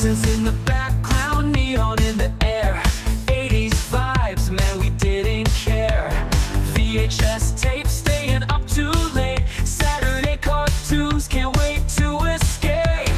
Texans in the background, neon in the air. 80s vibes, man, we didn't care. VHS tapes staying up too late. Saturday cartoons, can't wait to escape.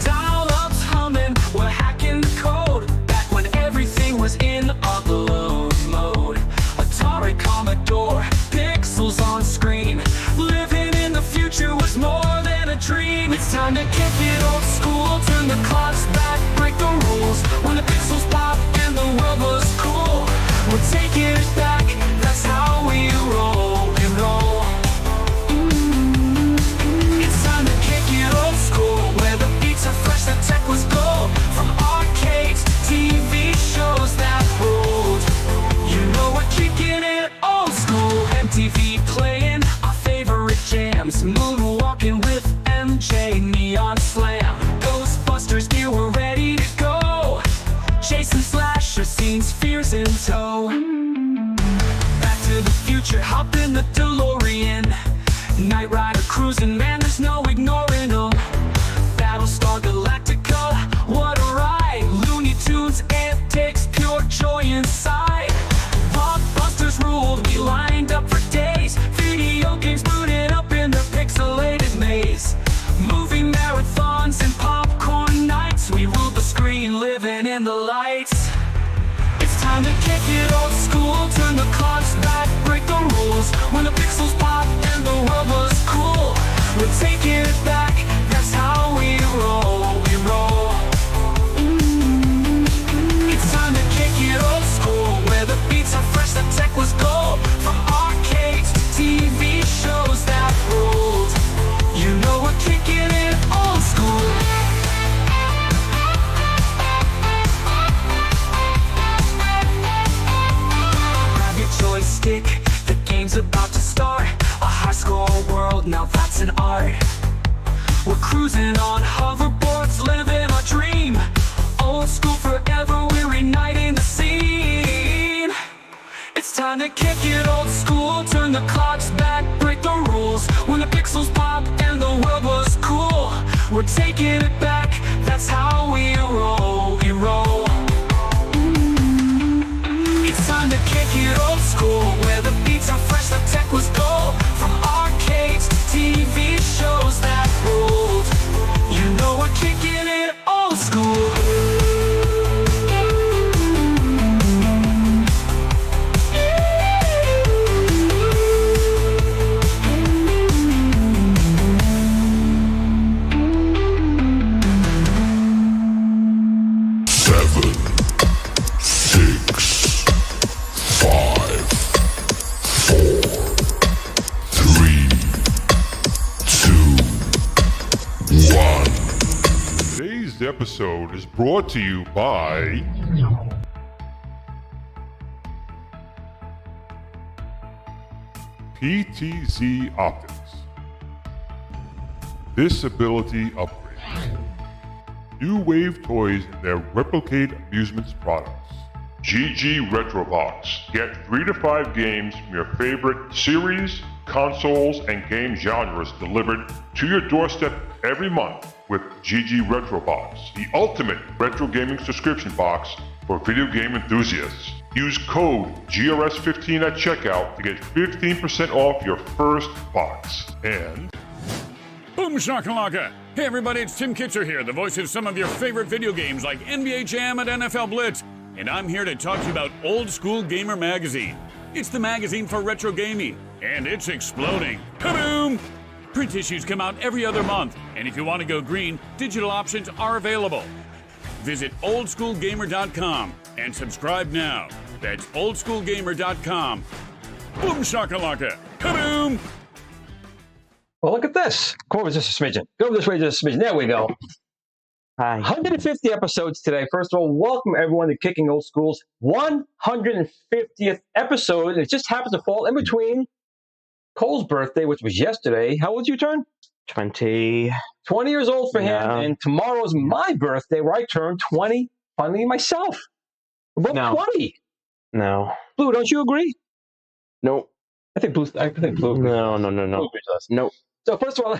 Dial-ups humming, we're hacking the code. Back when everything was in upload mode. Atari, Commodore, pixels on screen. Living in the future was more than a dream. It's time to kick it old school. Turn the clocks back, break the rules. When the pixels pop and the world was cool, we're taking it back, that's how we roll and roll. It's time to kick it old school, where the beats are fresh, the tech was gold. From arcades to TV shows that ruled, you know we're kicking it old school. MTV playing our favorite jams, moonwalking with MJ, neon slam. Ghostbusters gear, we're ready to go. Chasing slasher scenes, fears in tow. Back to the future, hop in the DeLorean. Knight Rider cruising, man, there's no ignoring them. Battlestar Galactica, what a ride. Looney Tunes, antics, pure joy inside. Blockbusters ruled, we lined up for days. Video games booted up in the pixelated maze. Movie marathons and popcorn nights, we ruled the screen, living in the lights. It's time to kick it old school, turn the clocks back, break the rules. When the pixels pop and the world was cool, we're taking it back, that's how we roll, we roll. It's time to kick it old school, where the beats are fresh, the tech was gold. From arcades to TV shows that ruled, you know we're kicking it old school. Grab your joystick, the game's about to start. A high-score world, now that's an art. We're cruising on hoverboards, living our dream. Old school forever, we're igniting the scene. It's time to kick it old school, turn the clocks back, break the rules. When the pixels pop and the world was cool, we're taking it back, that's how we roll, we roll. It's time to kick it old school, where the beats are fresh, the tech was gold. From arcades to TV shows that ruled, you know we're kicking it old school. Today's episode is brought to you by PTZ Optics. Disability upgrade. New Wave Toys and their Replicate Amusements products. GG Retrobox. Get 3 to 5 games from your favorite series, consoles, and game genres delivered to your doorstep every month with GG Retrobox, the ultimate retro gaming subscription box for video game enthusiasts. Use code GRS15 at checkout to get 15% off your first box. And Boom shakalaka! Hey everybody, it's Tim Kitzer here, the voice of some of your favorite video games like NBA Jam and NFL Blitz. And I'm here to talk to you about Old School Gamer Magazine. It's the magazine for retro gaming, and it's exploding. Kaboom! Print issues come out every other month, and if you want to go green, digital options are available. Visit oldschoolgamer.com and subscribe now. That's oldschoolgamer.com. Boom shakalaka! Kaboom! Well, look at this. Come over just a smidgen. Go this way just a smidgen. There we go. Hi. 150 episodes today. First of all, welcome everyone to Kicking Old Skool's 150th episode. It just happens to fall in between Cole's birthday, which was yesterday. How old did you turn? 20. 20 years old for him. Yeah. And tomorrow's my birthday, where I turn 20. Finally, myself. We're both No. 20. No. Blue, don't you agree? Nope. I think Blue. No. Blue agrees with us. Nope. So first of all,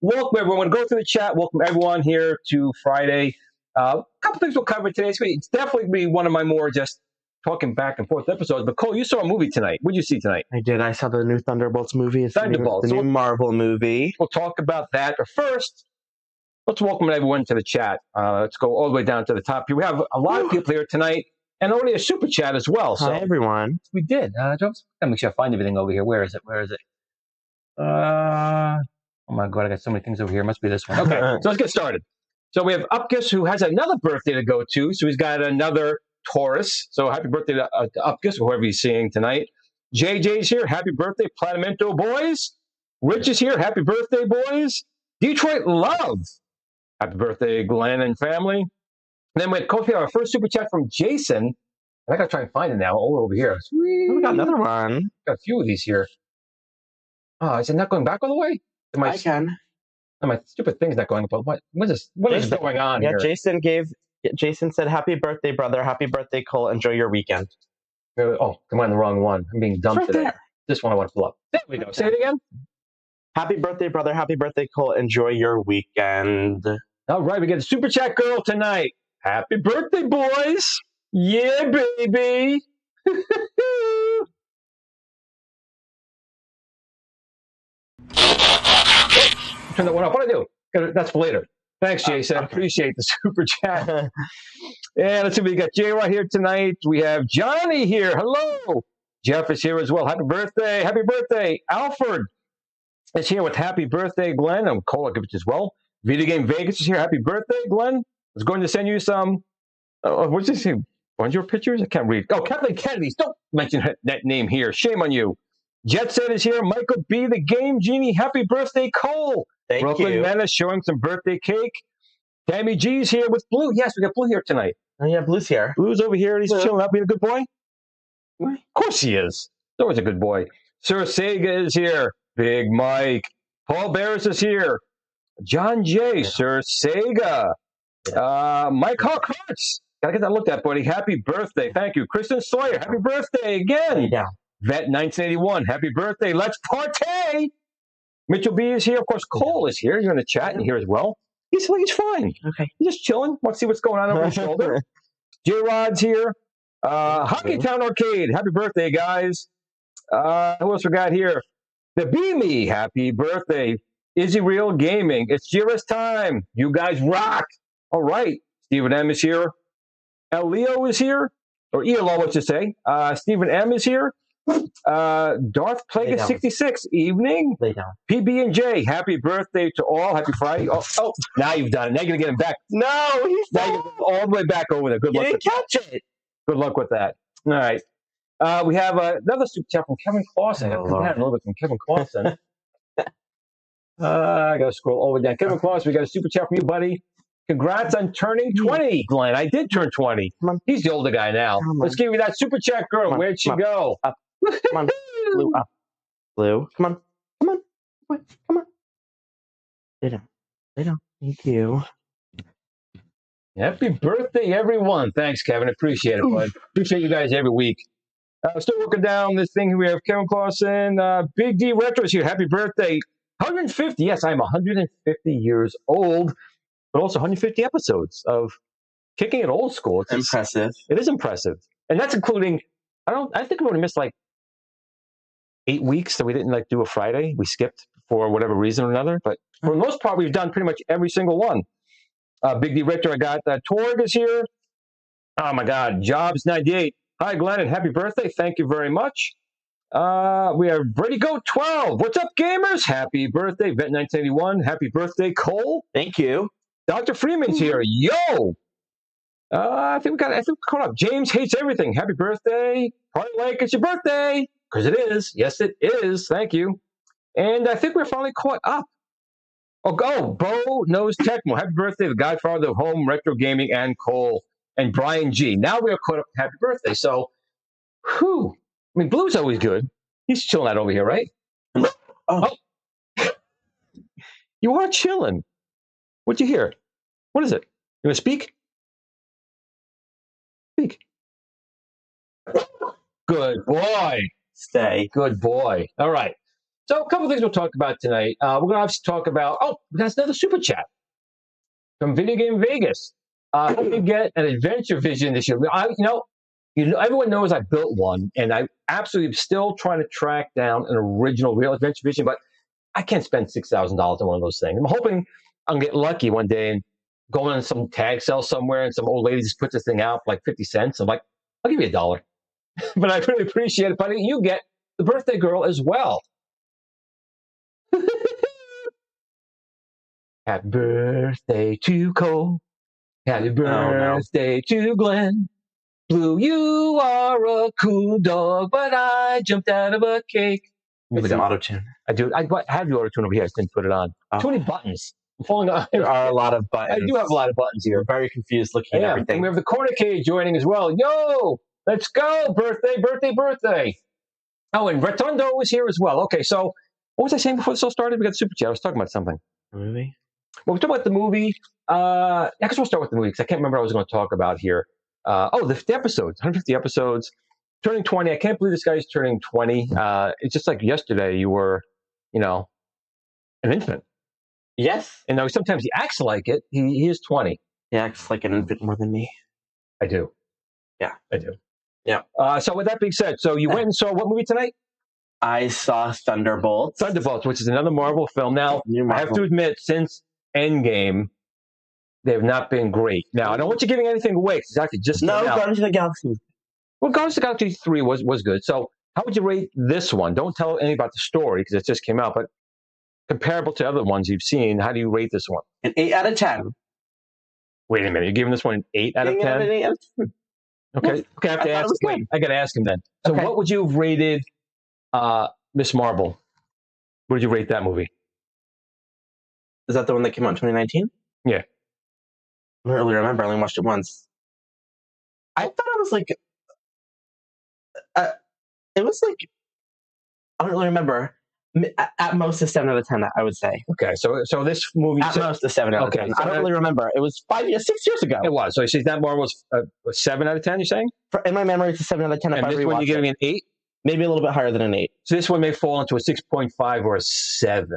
welcome everyone. Go through the chat. Welcome everyone here to Friday. A couple things we'll cover today. It's definitely be one of my more just talking back and forth episodes. But Cole, you saw a movie tonight. What did you see tonight? I did. I saw the new Thunderbolts movie. It's Thunderbolts. The new Marvel movie. We'll talk about that. But first, let's welcome everyone to the chat. Let's go all the way down to the top here. We have a lot of people here tonight and already a super chat as well. So Hi, everyone. we did. Gotta make sure I find everything over here. Where is it? Oh my God, I got so many things over here. It must be this one. Okay, so let's get started. So we have Upkiss, who has another birthday to go to. So he's got another Taurus. So happy birthday to Upkiss, whoever he's seeing tonight. JJ's here. Happy birthday, Platimento boys. Rich is here. Happy birthday, boys. Detroit Love. Happy birthday, Glenn and family. And then we had our first super chat from Jason. I got to try and find it now. All over here. Sweet. Oh, we got another one. Got a few of these here. Oh, is it not going back all the way? I can. My stupid thing's not going up. What is going on here? Jason said, "Happy birthday, brother. Happy birthday, Cole. Enjoy your weekend." Oh, I'm on the wrong one. I'm being dumb Right today. there. This one I want to pull up. There we go. Say it again. Happy birthday, brother. Happy birthday, Cole. Enjoy your weekend. All right, we get a super chat girl tonight. Happy birthday, boys. Yeah, baby. Turn that one off. What do I do? That's for later. Thanks, Jason. Okay. Appreciate the super chat. And let's see, we got Jay right here tonight. We have Johnny here. Hello. Jeff is here as well. Happy birthday. Happy birthday. Alfred is here with happy birthday, Glenn. I'm Cole as well. Video Game Vegas is here. Happy birthday, Glenn. I was going to send you some, what's this? Bonjour pictures? I can't read. Oh, Kathleen Kennedy. Don't mention that name here. Shame on you. Jet Set is here. Michael B. the Game Genie. Happy birthday, Cole. Thank Brooklyn you. Menace showing some birthday cake. Tammy G's here with Blue. Yes, we got Blue here tonight. Oh, yeah, Blue's here. Blue's over here. He's Blue. chilling out, being a good boy. What? Of course he is. He's always a good boy. Sir Sega is here. Big Mike. Paul Barris is here. John J. Yeah. Sir Sega. Mike Hawk Hearts. Gotta get that looked at, buddy. Happy birthday. Thank you. Kristen Sawyer. Happy birthday again. Yeah. Vet 1981. Happy birthday. Let's partay. Mitchell B is here. Of course, Cole is here. You're in the chat and here as well. He's fine. Okay. He's just chilling. Want to see what's going on over his shoulder. J-Rod's here. Hockey Town Arcade. Happy birthday, guys. Who else we got here? The Beamy. Happy birthday. Izzy Real Gaming. It's GRS time. You guys rock. All right. Stephen M is here. Leo is here. Or ELO, what you say. Stephen M is here. Darth Plagueis 66. Evening. Lay down. PB&J. Happy birthday to all. Happy Friday. Oh, now you've done it. Now you're going to get him back. No, he's Now you're all the way back over there. Good You luck. didn't catch it. Good luck with that. All right. We have another super chat from Kevin Clausen. Oh, I've Lord. had a little bit from Kevin Clausen. I got to scroll all the way down. Kevin Clausen, we got a super chat from you, buddy. Congrats on turning 20, Glenn. I did turn 20. Come on. He's the older guy now. Come on. Let's give you that super chat, girl. Come on, Where'd she come on. go? Up. Come on. Blue, up. Blue. Come on. Come on. Come on. Lay down. Lay down. Thank you. Happy birthday, everyone. Thanks, Kevin. Appreciate it, bud. Appreciate you guys every week. Still working down this thing. We have Kevin Clausen. Big D Retros here. Happy birthday. 150. Yes, I'm 150 years old, but also 150 episodes of Kickin'it Old Skool. It's Impressive. It is impressive. And that's including, I think we only missed like 8 weeks that we didn't do a Friday. We skipped for whatever reason or another. But for the most part, we've done pretty much every single one. Big D Retro, I got Torg is here. Oh my God, Jobs 98. Hi, Glenn, and happy birthday. Thank you very much. We have Brady Goat 12. What's up, gamers? Happy birthday, Vet 1981. Happy birthday, Cole. Thank you. Dr. Freeman's here. Yo! I think we're caught up. James Hates Everything. Happy birthday. Party like it's your birthday. Because it is. Yes, it is. Thank you. And I think we're finally caught up. Oh, go. Bo Knows Tecmo. Happy birthday, the godfather of home retro gaming, and Cole. And Brian G. Now we are caught up. Happy birthday. So, whew. I mean, Blue's always good. He's chilling out over here, right? Oh. You are chilling. What'd you hear? What is it? You want to speak? Speak. Good boy. Stay. Good boy. All right. So a couple of things we'll talk about tonight. We're going to obviously talk about, we got another super chat from Video Game Vegas. How do you get an Adventure Vision this year? Everyone knows I built one, and I absolutely am still trying to track down an original real Adventure Vision, but I can't spend $6,000 on one of those things. I'm hoping I'll get lucky one day and go on some tag sale somewhere, and some old lady just puts this thing out for like 50 cents. I'm like, I'll give you $1. But I really appreciate it, buddy. You get the birthday girl as well. Happy birthday to Cole. Happy birthday to Glenn. Blue, you are a cool dog, but I jumped out of a cake. It's an auto tune. I do. I have the auto tune over here. I just didn't put it on. Too many buttons. I'm falling off. There are a lot of buttons. I do have a lot of buttons here. We're very confused looking at everything. And we have the Corner-Cade joining as well. Yo, let's go. Birthday. Oh, and Rotundo is here as well. Okay, so what was I saying before this all started? We got the super chat. I was talking about something. The movie? Well, we're talking about the movie. I guess we'll start with the movie because I can't remember what I was going to talk about here. The episodes, 150 episodes, turning 20. I can't believe this guy's turning 20. It's just like yesterday you were, an infant. Yes. And now sometimes he acts like it. He is 20. He acts like an infant more than me. I do. Yeah. I do. Yeah. So with that being said, so you went and saw what movie tonight? I saw Thunderbolts. Thunderbolts, which is another Marvel film. Now, I have to admit, since Endgame, they have not been great. Now, I don't want you giving anything away because it's actually just came out. Guardians of the Galaxy. Well, Guardians of the Galaxy 3 was good. So how would you rate this one? Don't tell any about the story because it just came out, but comparable to other ones you've seen, how do you rate this one? An 8 out of 10. Wait a minute. You're giving this one an 8 out of 10? 8 out of 10. Okay. Yes. Okay, I have to ask. Wait, I got to ask him then. So what would you have rated Miss Marvel? What did you rate that movie? Is that the one that came out in 2019? Yeah. I don't really remember. I only watched it once. I thought it was like... it was like... I don't really remember. At most a 7 out of 10, I would say. Okay, so this movie... At most a 7 out of 10. So I don't really remember. It was 6 years ago. It was. So you see that Marvel was a 7 out of 10, you're saying? In my memory, it's a 7 out of 10 if and I this one you're giving an 8? Maybe a little bit higher than an 8. So this one may fall into a 6.5 or a 7.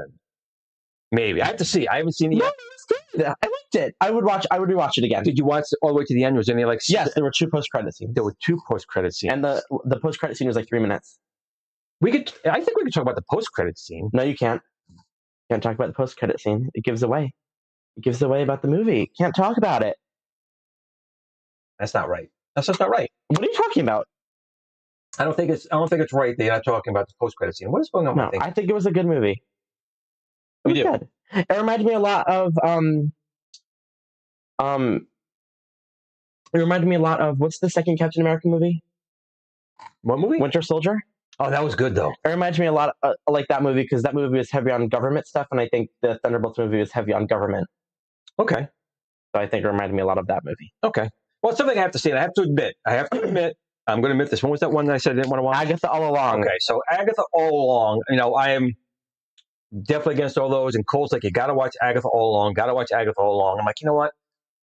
Maybe. I have to see. I haven't seen it yet. No, it was good. I liked it. I would rewatch it again. Did you watch all the way to the end? Was there any like... Yes, there were 2 post-credit scenes. There were 2 post-credit scenes. And the post-credit scene was like 3 minutes. I think we could talk about the post-credit scene. No, you can't. You can't talk about the post-credit scene. It gives away. It gives away about the movie. You can't talk about it. That's not right. That's just not right. What are you talking about? I don't think it's right that you're not talking about the post-credit scene. What is going on? No, I think it was a good movie. It was good. It reminded me a lot of It reminded me a lot of what's the second Captain America movie? What movie? Winter Soldier. Oh, that was good though. It reminds me a lot like that movie because that movie was heavy on government stuff, and I think the Thunderbolts movie was heavy on government. Okay. So I think it reminded me a lot of that movie. Okay. Well, it's something I have to say. And I have to admit. I'm going to admit this. What was that one that I said I didn't want to watch? Agatha All Along. Okay, so Agatha All Along. I am definitely against all those. And Cole's like, you got to watch Agatha All Along. Got to watch Agatha All Along. I'm like, you know what?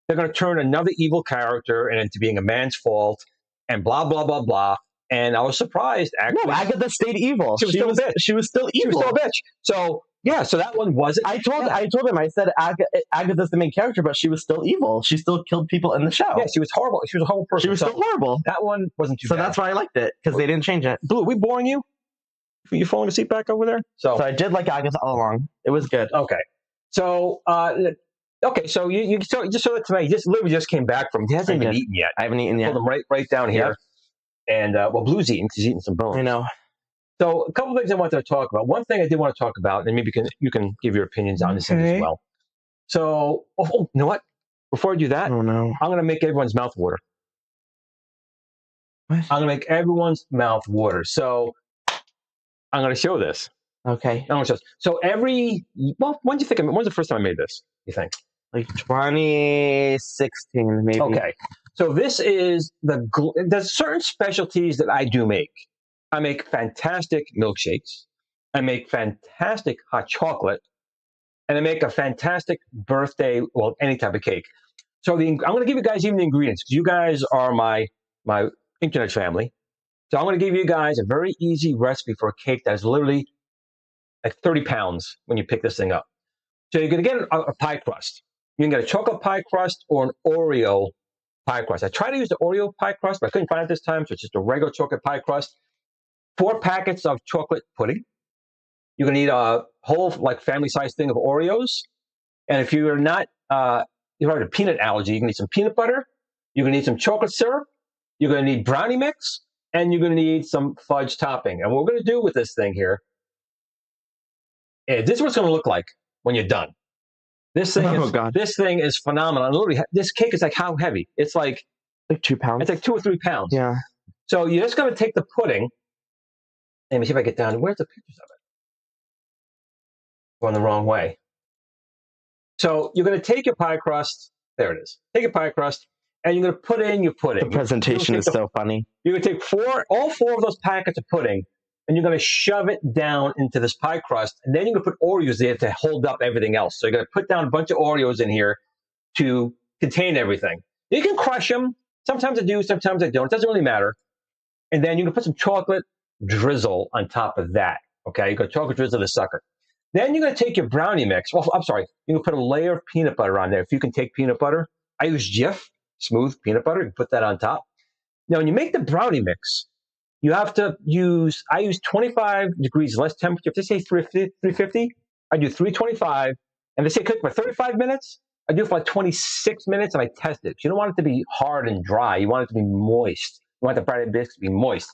They're going to turn another evil character into being a man's fault, and blah blah blah blah. And I was surprised. Actually, no, Agatha stayed evil. She was still a bitch. She was still evil. She was still a bitch. So yeah, so that one wasn't. I told him. I said Agatha's the main character, but she was still evil. She still killed people in the show. Yeah, she was horrible. She was a horrible person. She was still horrible. That one wasn't too bad. So that's why I liked it because they didn't change it. Blue, are we boring you? You falling asleep back over there? So I did like Agatha All Along. It was good. Okay. So so you just saw it tonight. He literally just came back from. He hasn't even eaten yet. I haven't eaten yet. Pulled him right down here. And Blue's eating because he's eating some bones. I know. So a couple of things I wanted to talk about. One thing I did want to talk about, and maybe you can give your opinions on this thing as well. So, you know what? Before I do that, I'm going to make everyone's mouth water. What? I'm going to make everyone's mouth water. So I'm going to show this. Okay. So when do you think? When's the first time I made this? You think? Like 2016, maybe. Okay. So this is there's certain specialties that I do make. I make fantastic milkshakes. I make fantastic hot chocolate. And I make a fantastic any type of cake. So I'm going to give you guys even the ingredients because you guys are my internet family. So I'm going to give you guys a very easy recipe for a cake that is literally like 30 pounds when you pick this thing up. So you're going to get a pie crust. You can get a chocolate pie crust or an Oreo pie crust. I tried to use the Oreo pie crust, but I couldn't find it this time, so it's just a regular chocolate pie crust. 4 packets of chocolate pudding. You're going to need a whole like family-sized thing of Oreos. And if you're not, you have a peanut allergy, you can need some peanut butter. You're going to need some chocolate syrup. You're going to need brownie mix. And you're going to need some fudge topping. And what we're going to do with this thing here, this is what it's going to look like when you're done. This thing is phenomenal. And literally, this cake is like how heavy? It's like 2 pounds. It's like 2 or 3 pounds. Yeah. So you're just going to take the pudding. Let me see if I get down. Where's the pictures of it? Going the wrong way. So you're going to take your pie crust. There it is. Take your pie crust, and you're going to put in your pudding. The presentation is so funny. You're going to take all four of those packets of pudding, and you're going to shove it down into this pie crust, and then you're going to put Oreos there to hold up everything else. So you're going to put down a bunch of Oreos in here to contain everything. You can crush them. Sometimes I do, sometimes I don't. It doesn't really matter. And then you're going to put some chocolate drizzle on top of that. Okay, you're going to chocolate drizzle the sucker. Then you're going to take your brownie mix. Well, I'm sorry. You're going to put a layer of peanut butter on there. If you can take peanut butter. I use Jif, smooth peanut butter. You can put that on top. Now, when you make the brownie mix, you have to use, I use 25 degrees less temperature. If they say 350, I do 325. And they say cook for 35 minutes, I do it for like 26 minutes, and I test it. You don't want it to be hard and dry. You want it to be moist. You want the brownie mix to be moist.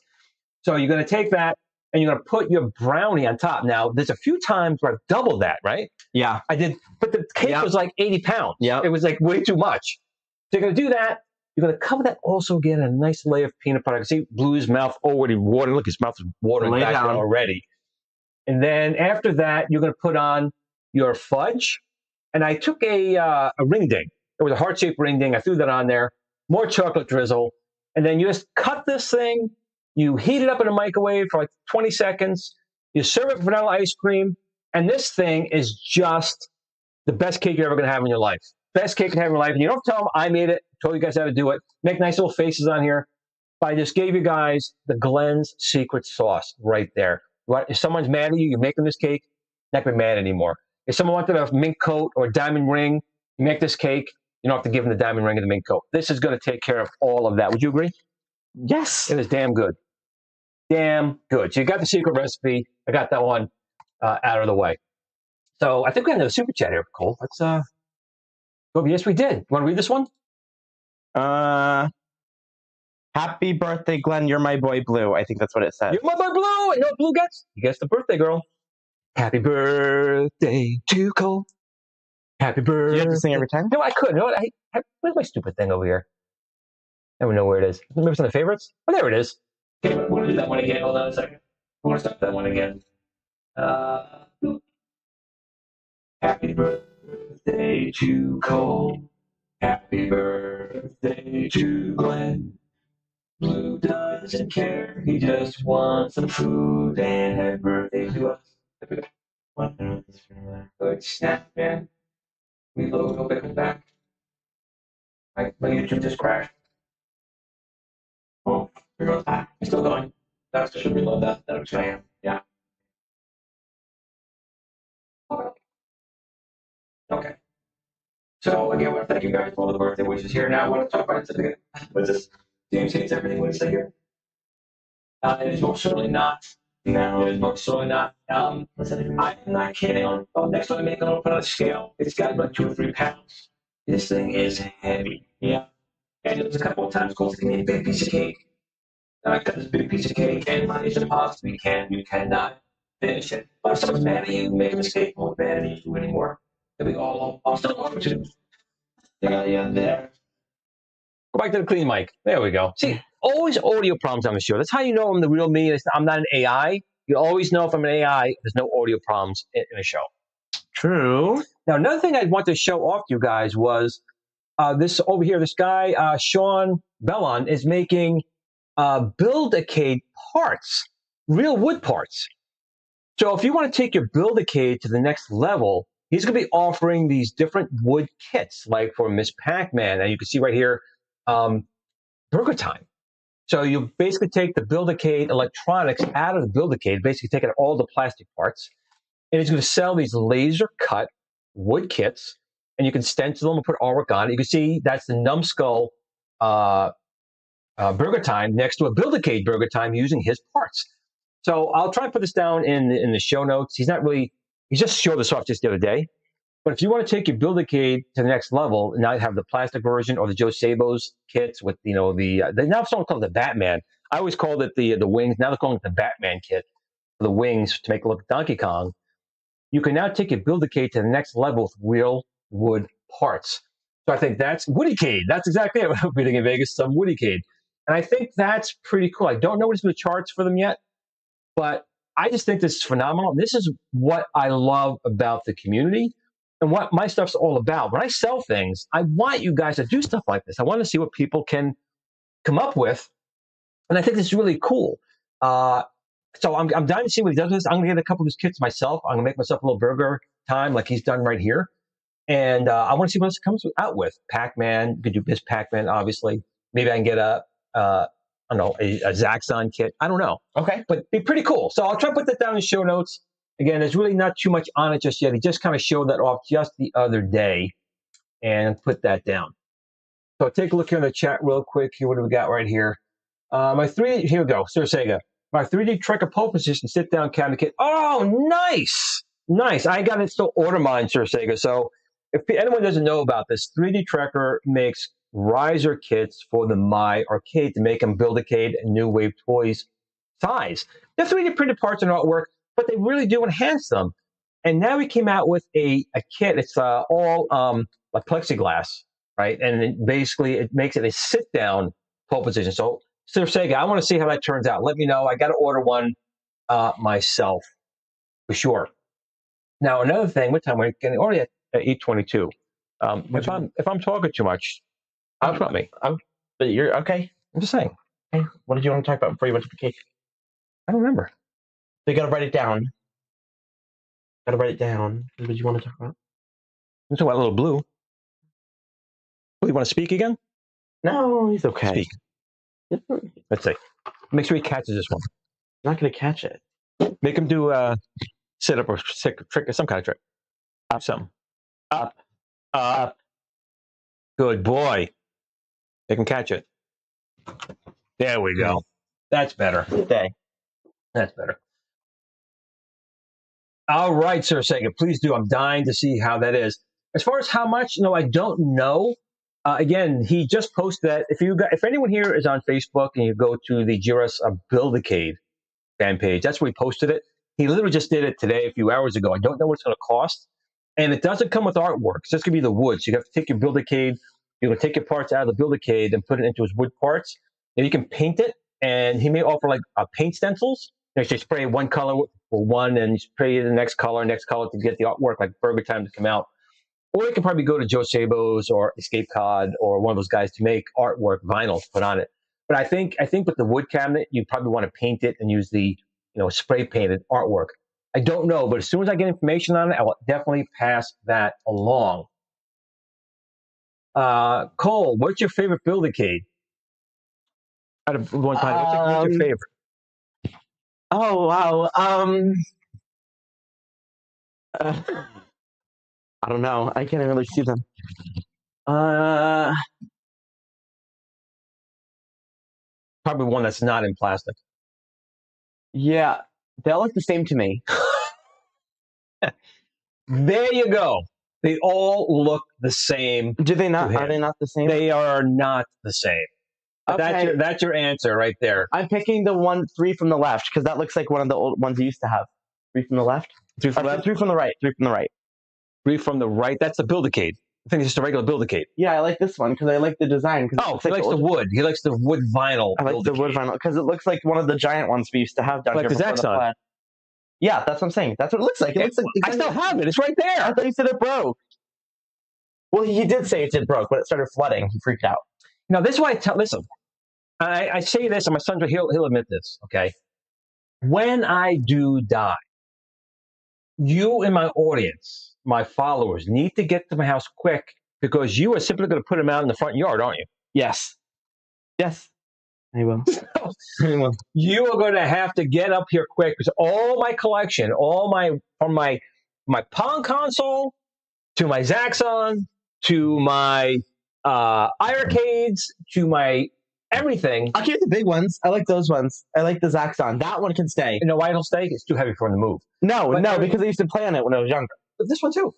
So you're going to take that, and you're going to put your brownie on top. Now, there's a few times where I've doubled that, right? Yeah. I did, but the cake was like 80 pounds. Yeah. It was like way too much. So you're going to do that. You're going to cover that also again in a nice layer of peanut butter. I can see Blue's mouth already watering. Look, his mouth is watering back there already. And then after that, you're going to put on your fudge. And I took a ring ding. It was a heart-shaped ring ding. I threw that on there. More chocolate drizzle. And then you just cut this thing. You heat it up in a microwave for like 20 seconds. You serve it with vanilla ice cream. And this thing is just the best cake you're ever going to have in your life. Best cake you can have in your life. And you don't tell them I made it. Told you guys how to do it. Make nice little faces on here. But I just gave you guys the Glenn's secret sauce right there. If someone's mad at you, you're making this cake, not going to be mad anymore. If someone wanted a mink coat or a diamond ring, you make this cake, you don't have to give them the diamond ring or the mink coat. This is going to take care of all of that. Would you agree? Yes. It is damn good. Damn good. So you got the secret recipe. I got that one out of the way. So I think we have another super chat here, Cole. Let's go. Yes, we did. You want to read this one? Happy birthday, Glenn. You're my boy, Blue. I think that's what it says. You're my boy, Blue. And you know what Blue gets? He gets the birthday girl. Happy birthday to Cole. Happy birthday. You have to sing every time? No, I could. You know what? Where's my stupid thing over here? I don't know where it is. Maybe it's on the favorites? Oh, there it is. Okay, I want to do that one again. Hold on a second. I want to start that one again. Happy birthday to Cole. Happy birthday to Glenn. Blue doesn't care. He just wants some food and happy birthday to us. Good snap, man. Reload, hope it comes back. My YouTube just crashed. Oh, here goes back. It's still going. That's should reload that. That's what I am. Yeah. Okay. So again, I want to thank you guys for all the birthday wishes here. Now I want to talk about it again. What's this? James hates everything. What did he say here? It is most certainly not. No, it is most certainly not. Listen, I'm not kidding. Next time I make it, I'll put on a scale. It's got about 2 or 3 pounds. This thing is heavy. Yeah. And it was a couple of times called to give me a big piece of cake. And I got this big piece of cake, and my Mission Impossible, you cannot finish it. But if someone's mad at you, make a mistake, won't mad at you anymore. Then we all, I'll still offer to. Yeah, there. Go back to the clean mic. There we go. See, always audio problems on the show. That's how you know I'm the real me. I'm not an AI. You always know if I'm an AI, there's no audio problems in a show. True. Now, another thing I want to show off to you guys was this over here. This guy, Sean Bellon, is making Build-A-Cade parts, real wood parts. So if you want to take your Build-A-Cade to the next level, he's going to be offering these different wood kits, like for Miss Pac-Man. And you can see right here, Burger Time. So you basically take the Build-A-Cade electronics out of the Build-A-Cade, basically taking all the plastic parts. and he's going to sell these laser cut wood kits, and you can stencil them and put artwork on it. You can see that's the Numbskull Burger Time next to a Build-A-Cade Burger Time using his parts. So I'll try and put this down in the show notes. He just showed this off just the other day. But if you want to take your Build-A-Cade to the next level, now you have the plastic version or the Joe Sabo's kits with, you know, now someone called it the Batman. I always called it the wings. Now they're calling it the Batman kit for the wings to make it look like Donkey Kong. You can now take your Build-A-Cade to the next level with real wood parts. So I think that's Woody-Cade. That's exactly it. We're in Vegas, some Woody-Cade. And I think that's pretty cool. I don't know what's in the charts for them yet, but I just think this is phenomenal. This is what I love about the community and what my stuff's all about. When I sell things, I want you guys to do stuff like this. I want to see what people can come up with, and I think this is really cool. So I'm dying to see what he does with this. I'm going to get a couple of his kits myself. I'm going to make myself a little burger time like he's done right here. And I want to see what else comes out with. Pac-Man, you could do Miss Pac-Man, obviously. Maybe I can get a Zaxxon kit. I don't know. Okay. But it'd be pretty cool. So I'll try to put that down in the show notes. Again, there's really not too much on it just yet. He just kind of showed that off just the other day and put that down. So take a look here in the chat real quick. Here, what do we got right here? Here we go. Sir Sega. My 3D Trekker pole position sit-down cabinet kit. Oh, nice. Nice. I got to still order mine, Sir Sega. So if anyone doesn't know about this, 3D Trekker makes riser kits for the My Arcade to make them Build-A-Cade and New Wave Toys size. They're 3D printed parts and artwork, but they really do enhance them. And now we came out with a kit. It's all like plexiglass, right? And basically it makes it a sit-down pole position. So Sir Sega, I want to see how that turns out. Let me know. I got to order one myself for sure. Now another thing, what time we're getting? Already at 8:22. If I'm talking too much, talk about me. But you're okay. I'm just saying. Okay. What did you want to talk about before you went to the cake? I don't remember. So you got to write it down. Got to write it down. What did you want to talk about? I'm talking about Little Blue. Oh, you want to speak again? No, he's okay. Speak. Let's see. Make sure he catches this one. I'm not going to catch it. Make him do sit up or trick or some kind of trick. Up some. Up. Up. Good boy. They can catch it. There we go. That's better. Good day. That's better. All right, Sir Sega, please do. I'm dying to see how that is. As far as how much, no, I don't know. Again, he just posted that. If anyone here is on Facebook and you go to the GRS Build-A-Cade fan page, that's where he posted it. He literally just did it today, a few hours ago. I don't know what it's going to cost. And it doesn't come with artwork. It's just going to be the wood. So you have to take your Build-A-Cade, you're going to take your parts out of the Build-A-Cade and put it into his wood parts. And you can paint it. And he may offer like paint stencils. You spray one color for one and you spray the next color to get the artwork like Burger Time to come out. Or you can probably go to Joe Sabo's or Escape Cod or one of those guys to make artwork vinyl to put on it. But I think with the wood cabinet, you probably want to paint it and use the spray painted artwork. I don't know, but as soon as I get information on it, I will definitely pass that along. Cole, what's your favorite Build-A-Cade? Out of one time, what's your favorite? Oh wow. I don't know. I can't really see them. Probably one that's not in plastic. Yeah, they all look the same to me. There you go. They all look the same. Do they not? Are they not the same? They are not the same. Okay. That's your answer right there. I'm picking the 3 from the left because that looks like one of the old ones you used to have. 3 from the left. 3 from the left. 3 from the right. 3 from the right. 3 from the right. That's the Build-A-Cade. I think it's just a regular Build-A-Cade. Yeah, I like this one because I like the design. Oh, he likes the wood. He likes the wood vinyl. I like the wood vinyl because it looks like one of the giant ones we used to have down like here. Like the Zaxxon. Yeah, that's what I'm saying. That's what it looks like. It looks like I still have it. It's right there. I thought you said it broke. Well, he did say it broke, but it started flooding. He freaked out. Now, this is why listen. I say this, and my son, he'll admit this, okay? When I do die, you and my audience, my followers, need to get to my house quick because you are simply going to put them out in the front yard, aren't you? Yes. Yes. I will. I will. You are going to have to get up here quick because all my collection, from my Pong console to my Zaxxon to my Ikari's to my everything. I'll keep the big ones. I like those ones. I like the Zaxxon. That one can stay. You know why it'll stay? It's too heavy for him to move. No, But because I used to play on it when I was younger. But this one too.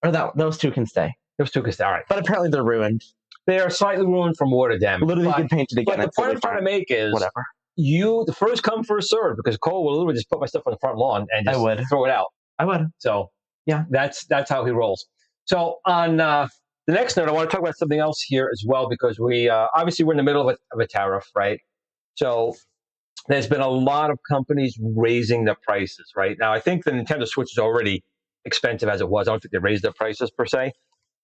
Or those two can stay. Those two can stay. All right. But apparently they're ruined. They are slightly ruined from water damage. Literally, you can paint it again. But the point I'm trying to make is whatever. The first come, first serve, because Cole will literally just put my stuff on the front lawn and just throw it out. I would. So yeah, that's how he rolls. So on the next note, I want to talk about something else here as well, because we obviously we're in the middle of a tariff, right? So there's been a lot of companies raising their prices, right? Now I think the Nintendo Switch is already expensive as it was. I don't think they raised their prices per se.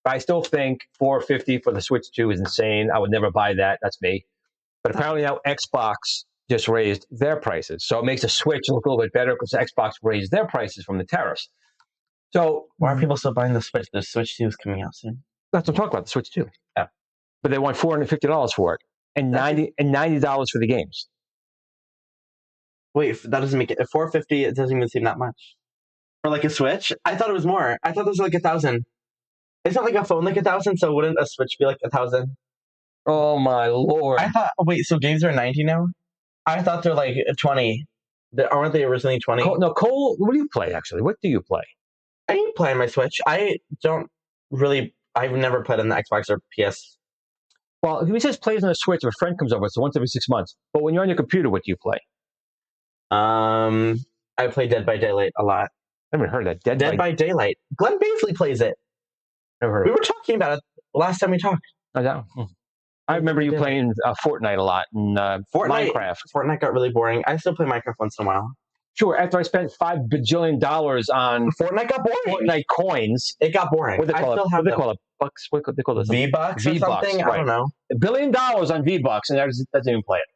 But I still think $450 for the Switch 2 is insane. I would never buy that. That's me. But apparently now Xbox just raised their prices. So it makes the Switch look a little bit better because Xbox raised their prices from the tariffs. So why are people still buying the Switch? The Switch 2 is coming out soon. That's what I'm talking about, the Switch 2. Yeah. But they want $450 for it and $90 for the games. Wait, that doesn't make it. At $450, it doesn't even seem that much. For like a Switch? I thought it was more. I thought it was like 1,000. It's not like a phone like 1,000, so wouldn't a Switch be like 1,000? Oh my lord! I thought. Wait, so games are 90 now? I thought they're like 20. Aren't they originally 20? Cole, what do you play actually? What do you play? I didn't play on my Switch. I don't really. I've never played on the Xbox or PS. Well, he says plays on the Switch if a friend comes over, so once every 6 months. But when you're on your computer, what do you play? I play Dead by Daylight a lot. I haven't heard that. Dead by Daylight. Glenn Baisley plays it. Never heard we were talking about it last time we talked. I remember you playing Fortnite a lot and Minecraft. Fortnite got really boring. I still play Minecraft once in a while. Sure, after I spent $5 bajillion on Fortnite got boring. Fortnite coins. It got boring. What do they call it? Bucks? What do they call it? V-Bucks or something? Right. I don't know. $1 billion on V-Bucks, and that doesn't even play it.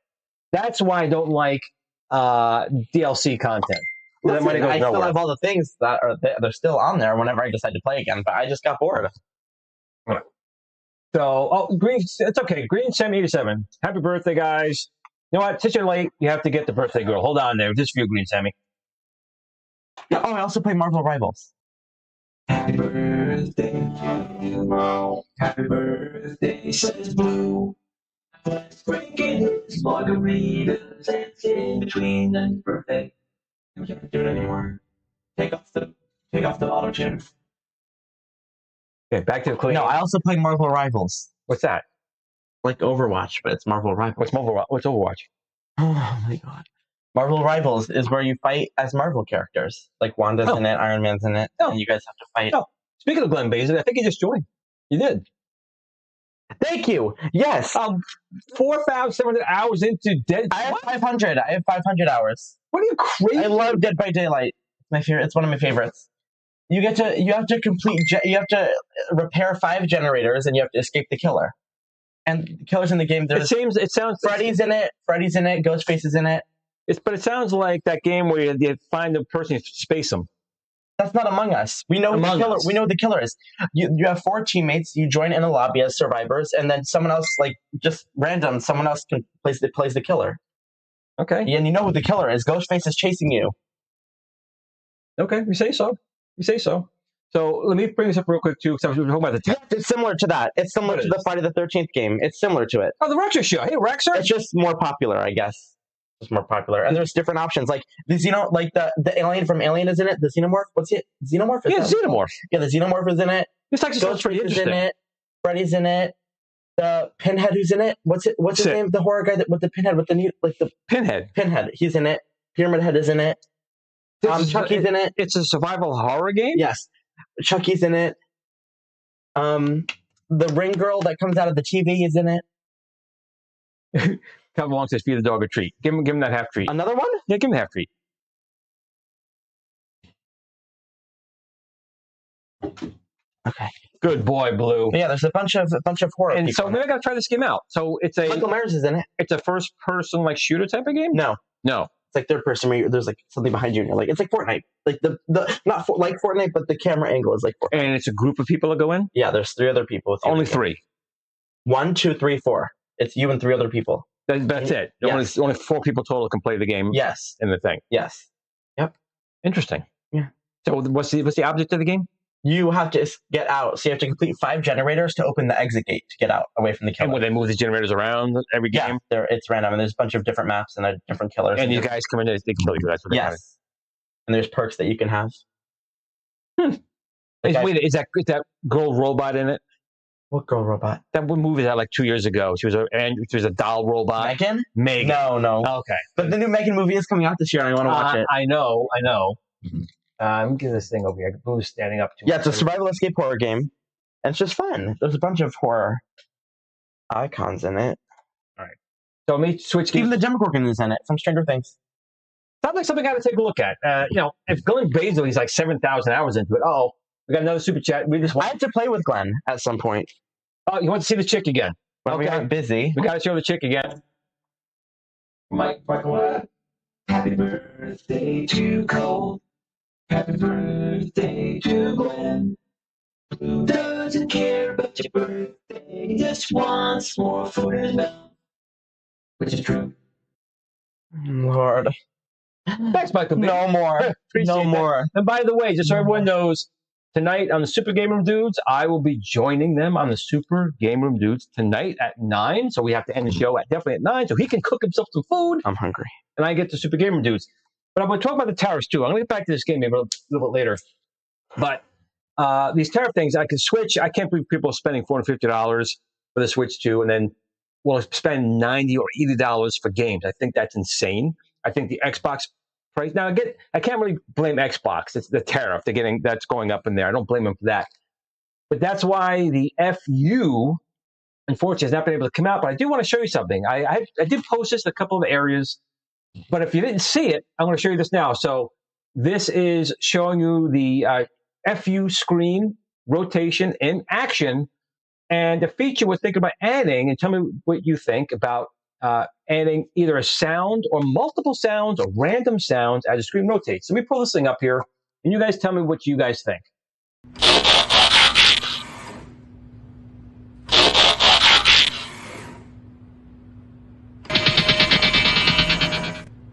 That's why I don't like DLC content. Listen, I still have all the things that they're still on there whenever I decide to play again, but I just got bored. So, Green, it's okay. Green Sammy 87. Happy birthday, guys. You know what? Since you're late, you have to get the birthday girl. Hold on there. Just for you, Green Sammy. Yeah, I also play Marvel Rivals. Happy birthday to you. Happy birthday, says Blue. Let's drink his margaritas and in between the birthday. We can't do it anymore. Take off the auto tune. Okay, back to the clean. No, I also play Marvel Rivals. What's that? Like Overwatch, but it's Marvel Rivals. What's Overwatch? Oh my god. Marvel Rivals is where you fight as Marvel characters. Like Wanda's in it, Iron Man's in it, and you guys have to fight. Oh. Speaking of Glenn Baisley, I think he just joined. You did. Thank you. Yes. 4,700 hours into Dead. I have 500. I have 500 hours. What are you crazy? I love Dead by Daylight. It's my favorite. It's one of my favorites. You have to repair 5 generators, and you have to escape the killer. And the killer's in the game. It sounds Freddy's in it. Ghostface is in it. But it sounds like that game where you find the person, you space them. That's not Among Us. We know who the killer. We know who the killer is. You have 4 teammates. You join in a lobby as survivors, and then someone else, like just random, someone else plays the killer. Okay. And you know who the killer is. Ghostface is chasing you. Okay, we say so. So let me bring this up real quick too, because we were talking about the It's similar to that. It's similar to the Friday the 13th game. It's similar to it. Oh, the Rexer show. Hey, Rexer. It's just more popular, I guess. It's more popular, and there's different options. Like the the alien from Alien is in it. The xenomorph. What's it? Xenomorph. Yeah, xenomorph. Yeah, the xenomorph is in it. This actually sounds pretty interesting. In it. Freddy's in it. The Pinhead who's in it. What's his name? The horror guy with the pinhead with the Pinhead. Pinhead. He's in it. Pyramid Head is in it. Chucky's in it. It's a survival horror game? Yes. Chucky's in it. The ring girl that comes out of the TV is in it. Come along, says feed the dog a treat. Give him that half treat. Another one? Yeah, give him the half treat. Okay. Good boy, Blue. Yeah, there's a bunch of horror. And so maybe I gotta try this game out. So it's Michael Myers is in it. It's a first person like shooter type of game? No. It's like third person where there's like something behind you and you're like, it's like Fortnite. Like like Fortnite, but the camera angle is like Fortnite. And it's a group of people that go in? Yeah, there's 3 other people. Only 3. 1, 2, 3, 4. It's you and 3 other people. That's it. Yes. Only 4 people total can play the game. Yes. In the thing. Yes. Yep. Interesting. Yeah. So what's the object of the game? You have to get out. So you have to complete 5 generators to open the exit gate to get out away from the killer. And will they move the generators around every game? Yeah, it's random, and there's a bunch of different maps and different killers. And these guys come in, they can play you. That's what yes. And there's perks that you can have. Wait, is that girl robot in it? What girl robot? That movie that like 2 years ago. She was a doll robot. Megan? Megan. No. Okay. But the new Megan movie is coming out this year, and I want to watch it. I know. Let me get this thing over here. Blue's standing up too. Yeah, it's a survival escape horror game. And it's just fun. There's a bunch of horror icons in it. All right. So let me switch gears. Even the Demogorgon is in it from Stranger Things. Sounds like something I got to take a look at. If Glenn Basil, he's like 7,000 hours into it. Oh, we got another super chat. I had to play with Glenn at some point. Oh, you want to see the chick again? When we got busy. We got to show the chick again. Michael, happy birthday to Cole. Happy birthday to Glenn. Who doesn't care about your birthday? He just wants more food in his mouth. Which is true. Lord. Thanks, Michael. No more. No more. And by the way, just so everyone knows, tonight on the Super Game Room Dudes, I will be joining them on the Super Game Room Dudes tonight at 9. So we have to end the show definitely at 9 so he can cook himself some food. I'm hungry. And I get the Super Game Room Dudes. But I'm going to talk about the tariffs too. I'm going to get back to this game maybe a little bit later. But these tariff things, I can switch. I can't believe people are spending $450 for the Switch 2 and then will spend $90 or $80 for games. I think that's insane. I think the Xbox price. Now, again, I can't really blame Xbox. It's the tariff that's going up in there. I don't blame them for that. But that's why the FU, unfortunately, has not been able to come out. But I do want to show you something. I did post this in a couple of areas. But if you didn't see it, I'm going to show you this now. So this is showing you the FU screen rotation in action. And the feature we're thinking about adding, and tell me what you think about adding either a sound or multiple sounds or random sounds as the screen rotates. So let me pull this thing up here, and you guys tell me what you guys think.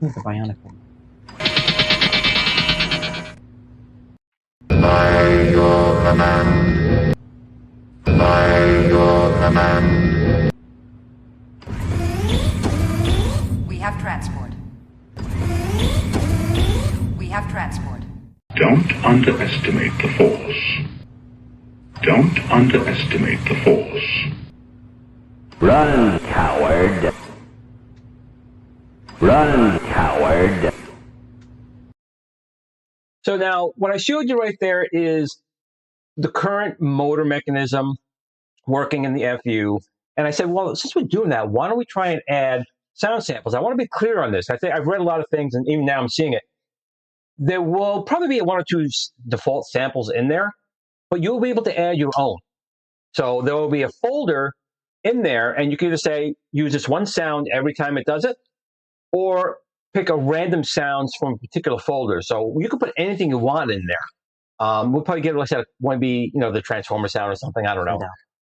It's a bionic one. We have transport. We have transport. Don't underestimate the Force. Don't underestimate the Force. Run, coward. Run, coward. So now, what I showed you right there is the current motor mechanism working in the FU. And I said, well, since we're doing that, why don't we try and add sound samples? I want to be clear on this. I think I've read a lot of things, and even now I'm seeing it. There will probably be 1 or 2 default samples in there, but you'll be able to add your own. So there will be a folder in there, and you can either say, use this one sound every time it does it, or pick a random sounds from a particular folder. So you can put anything you want in there. We'll probably get, like I said, one be, the Transformer sound or something. I don't know.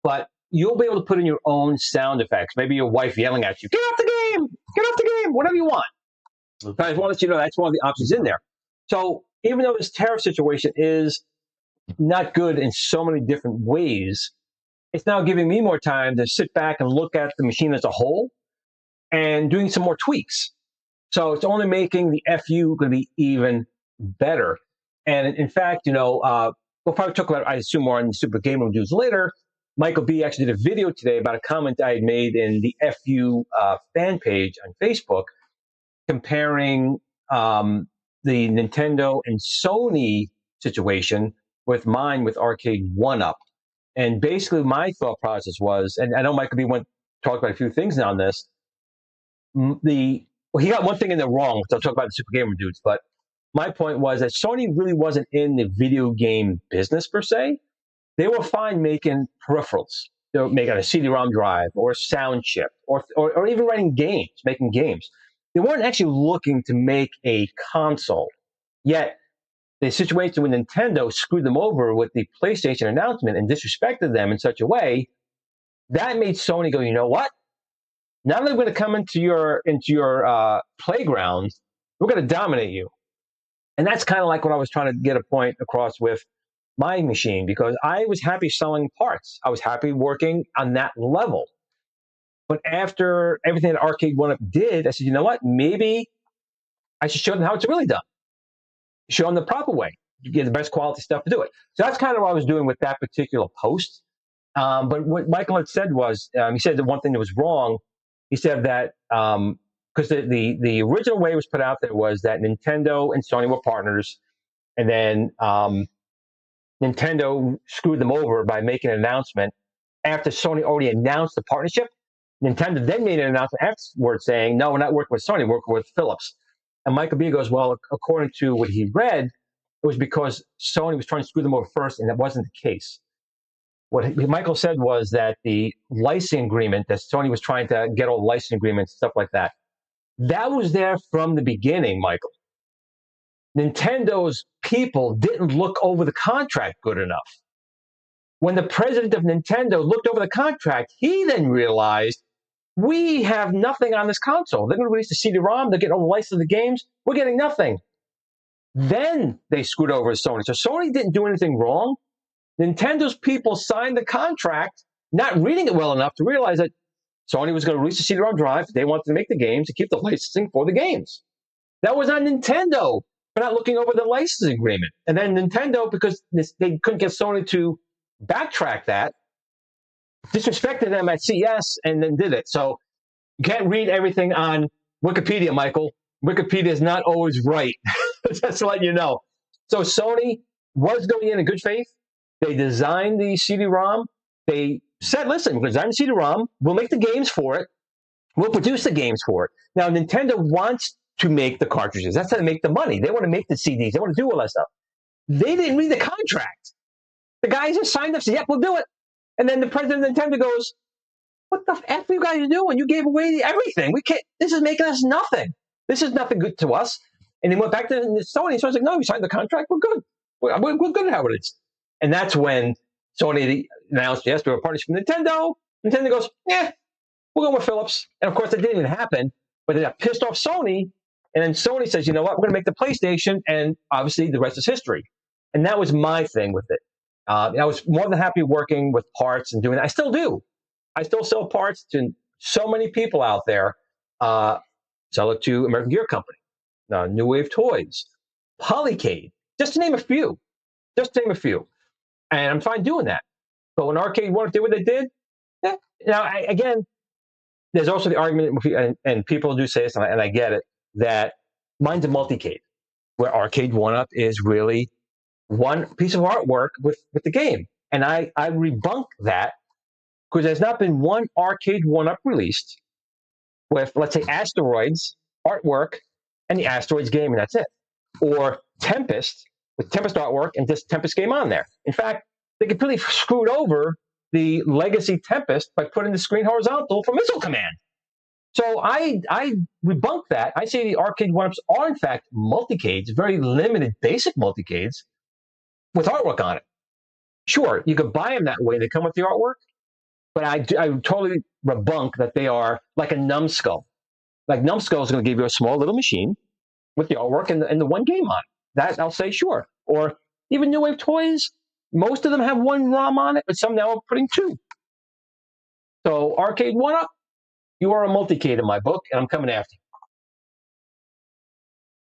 But you'll be able to put in your own sound effects. Maybe your wife yelling at you, get off the game, get off the game, whatever you want. But I just want to let you know that's one of the options in there. So even though this tariff situation is not good in so many different ways, it's now giving me more time to sit back and look at the machine as a whole and doing some more tweaks. So it's only making the FU going to be even better. And in fact, we'll probably talk about, I assume, more in the Super Game Room Dudes later. Michael B. actually did a video today about a comment I had made in the FU fan page on Facebook comparing the Nintendo and Sony situation with mine with Arcade 1-Up. And basically my thought process was, and I know Michael B. talked about a few things on this, he got one thing in there wrong, so I'll talk about the Super Game Room Dudes, but my point was that Sony really wasn't in the video game business per se. They were fine making peripherals. They were making a CD-ROM drive or a sound chip or even writing games, making games. They weren't actually looking to make a console. Yet the situation with Nintendo screwed them over with the PlayStation announcement and disrespected them in such a way that made Sony go, you know what? Now that we're going to come into your playground, we're going to dominate you. And that's kind of like what I was trying to get a point across with my machine, because I was happy selling parts. I was happy working on that level. But after everything that Arcade 1-Up did, I said, you know what? Maybe I should show them how it's really done. Show them the proper way. You get the best quality stuff to do it. So that's kind of what I was doing with that particular post. But what Michael had said was, he said the one thing that was wrong. He said that because the original way it was put out there was that Nintendo and Sony were partners, and then Nintendo screwed them over by making an announcement after Sony already announced the partnership. Nintendo then made an announcement afterwards saying, no, we're not working with Sony, we're working with Philips. And Michael B goes, well, according to what he read, it was because Sony was trying to screw them over first, and that wasn't the case. What Michael said was that the licensing agreement, that Sony was trying to get all the licensing agreements, stuff like that, that was there from the beginning, Michael. Nintendo's people didn't look over the contract good enough. When the president of Nintendo looked over the contract, he then realized, we have nothing on this console. They're going to release the CD-ROM, they're getting all the license of the games, we're getting nothing. Then they screwed over Sony. So Sony didn't do anything wrong. Nintendo's people signed the contract, not reading it well enough to realize that Sony was going to release the CD-ROM drive. They wanted to make the games to keep the licensing for the games. That was on Nintendo for not looking over the licensing agreement. And then Nintendo, because they couldn't get Sony to backtrack that, disrespected them at CES and then did it. So you can't read everything on Wikipedia, Michael. Wikipedia is not always right. Just to let you know. So Sony was going in good faith. They designed the CD-ROM. They said, listen, we'll design the CD-ROM. We'll make the games for it. We'll produce the games for it. Now, Nintendo wants to make the cartridges. That's how they make the money. They want to make the CDs. They want to do all that stuff. They didn't read the contract. The guys just signed up and said, yep, we'll do it. And then the president of Nintendo goes, what the F are you guys doing? You gave away everything. We can't, this is making us nothing. This is nothing good to us. And he went back to Sony. And Sony's like, no, we signed the contract. We're good. We're good how it is. And that's when Sony announced, yes, we have a partnership with Nintendo. Nintendo goes, yeah, we're going with Philips. And of course, that didn't even happen. But they got pissed off Sony. And then Sony says, you know what, we're going to make the PlayStation. And obviously, the rest is history. And that was my thing with it. I was more than happy working with parts and doing that. I still do. I still sell parts to so many people out there. Sell it to American Gear Company, New Wave Toys, Polycade, just to name a few. Just to name a few. And I'm fine doing that. But when Arcade 1-Up did what they did, yeah. Now, again, there's also the argument, and people do say this, and I get it, that mine's a multi-cade, where Arcade 1-Up is really one piece of artwork with the game. And I rebunk that, because there's not been one Arcade 1-Up released with, let's say, Asteroids artwork and the Asteroids game, and that's it. Or Tempest, with Tempest artwork and just Tempest game on there. In fact, they completely screwed over the legacy Tempest by putting the screen horizontal for Missile Command. So I rebunk that. I say the Arcade 1-Ups are, in fact, multi-cades, very limited basic multi-cades with artwork on it. Sure, you could buy them that way. They come with the artwork. But I totally rebunk that they are like a numbskull. Like Numbskull is going to give you a small little machine with the artwork and the one game on it. That I'll say sure. Or even New Wave Toys, most of them have one ROM on it, but some now are putting two. So Arcade 1-Up, you are a multi-cade in my book, and I'm coming after you.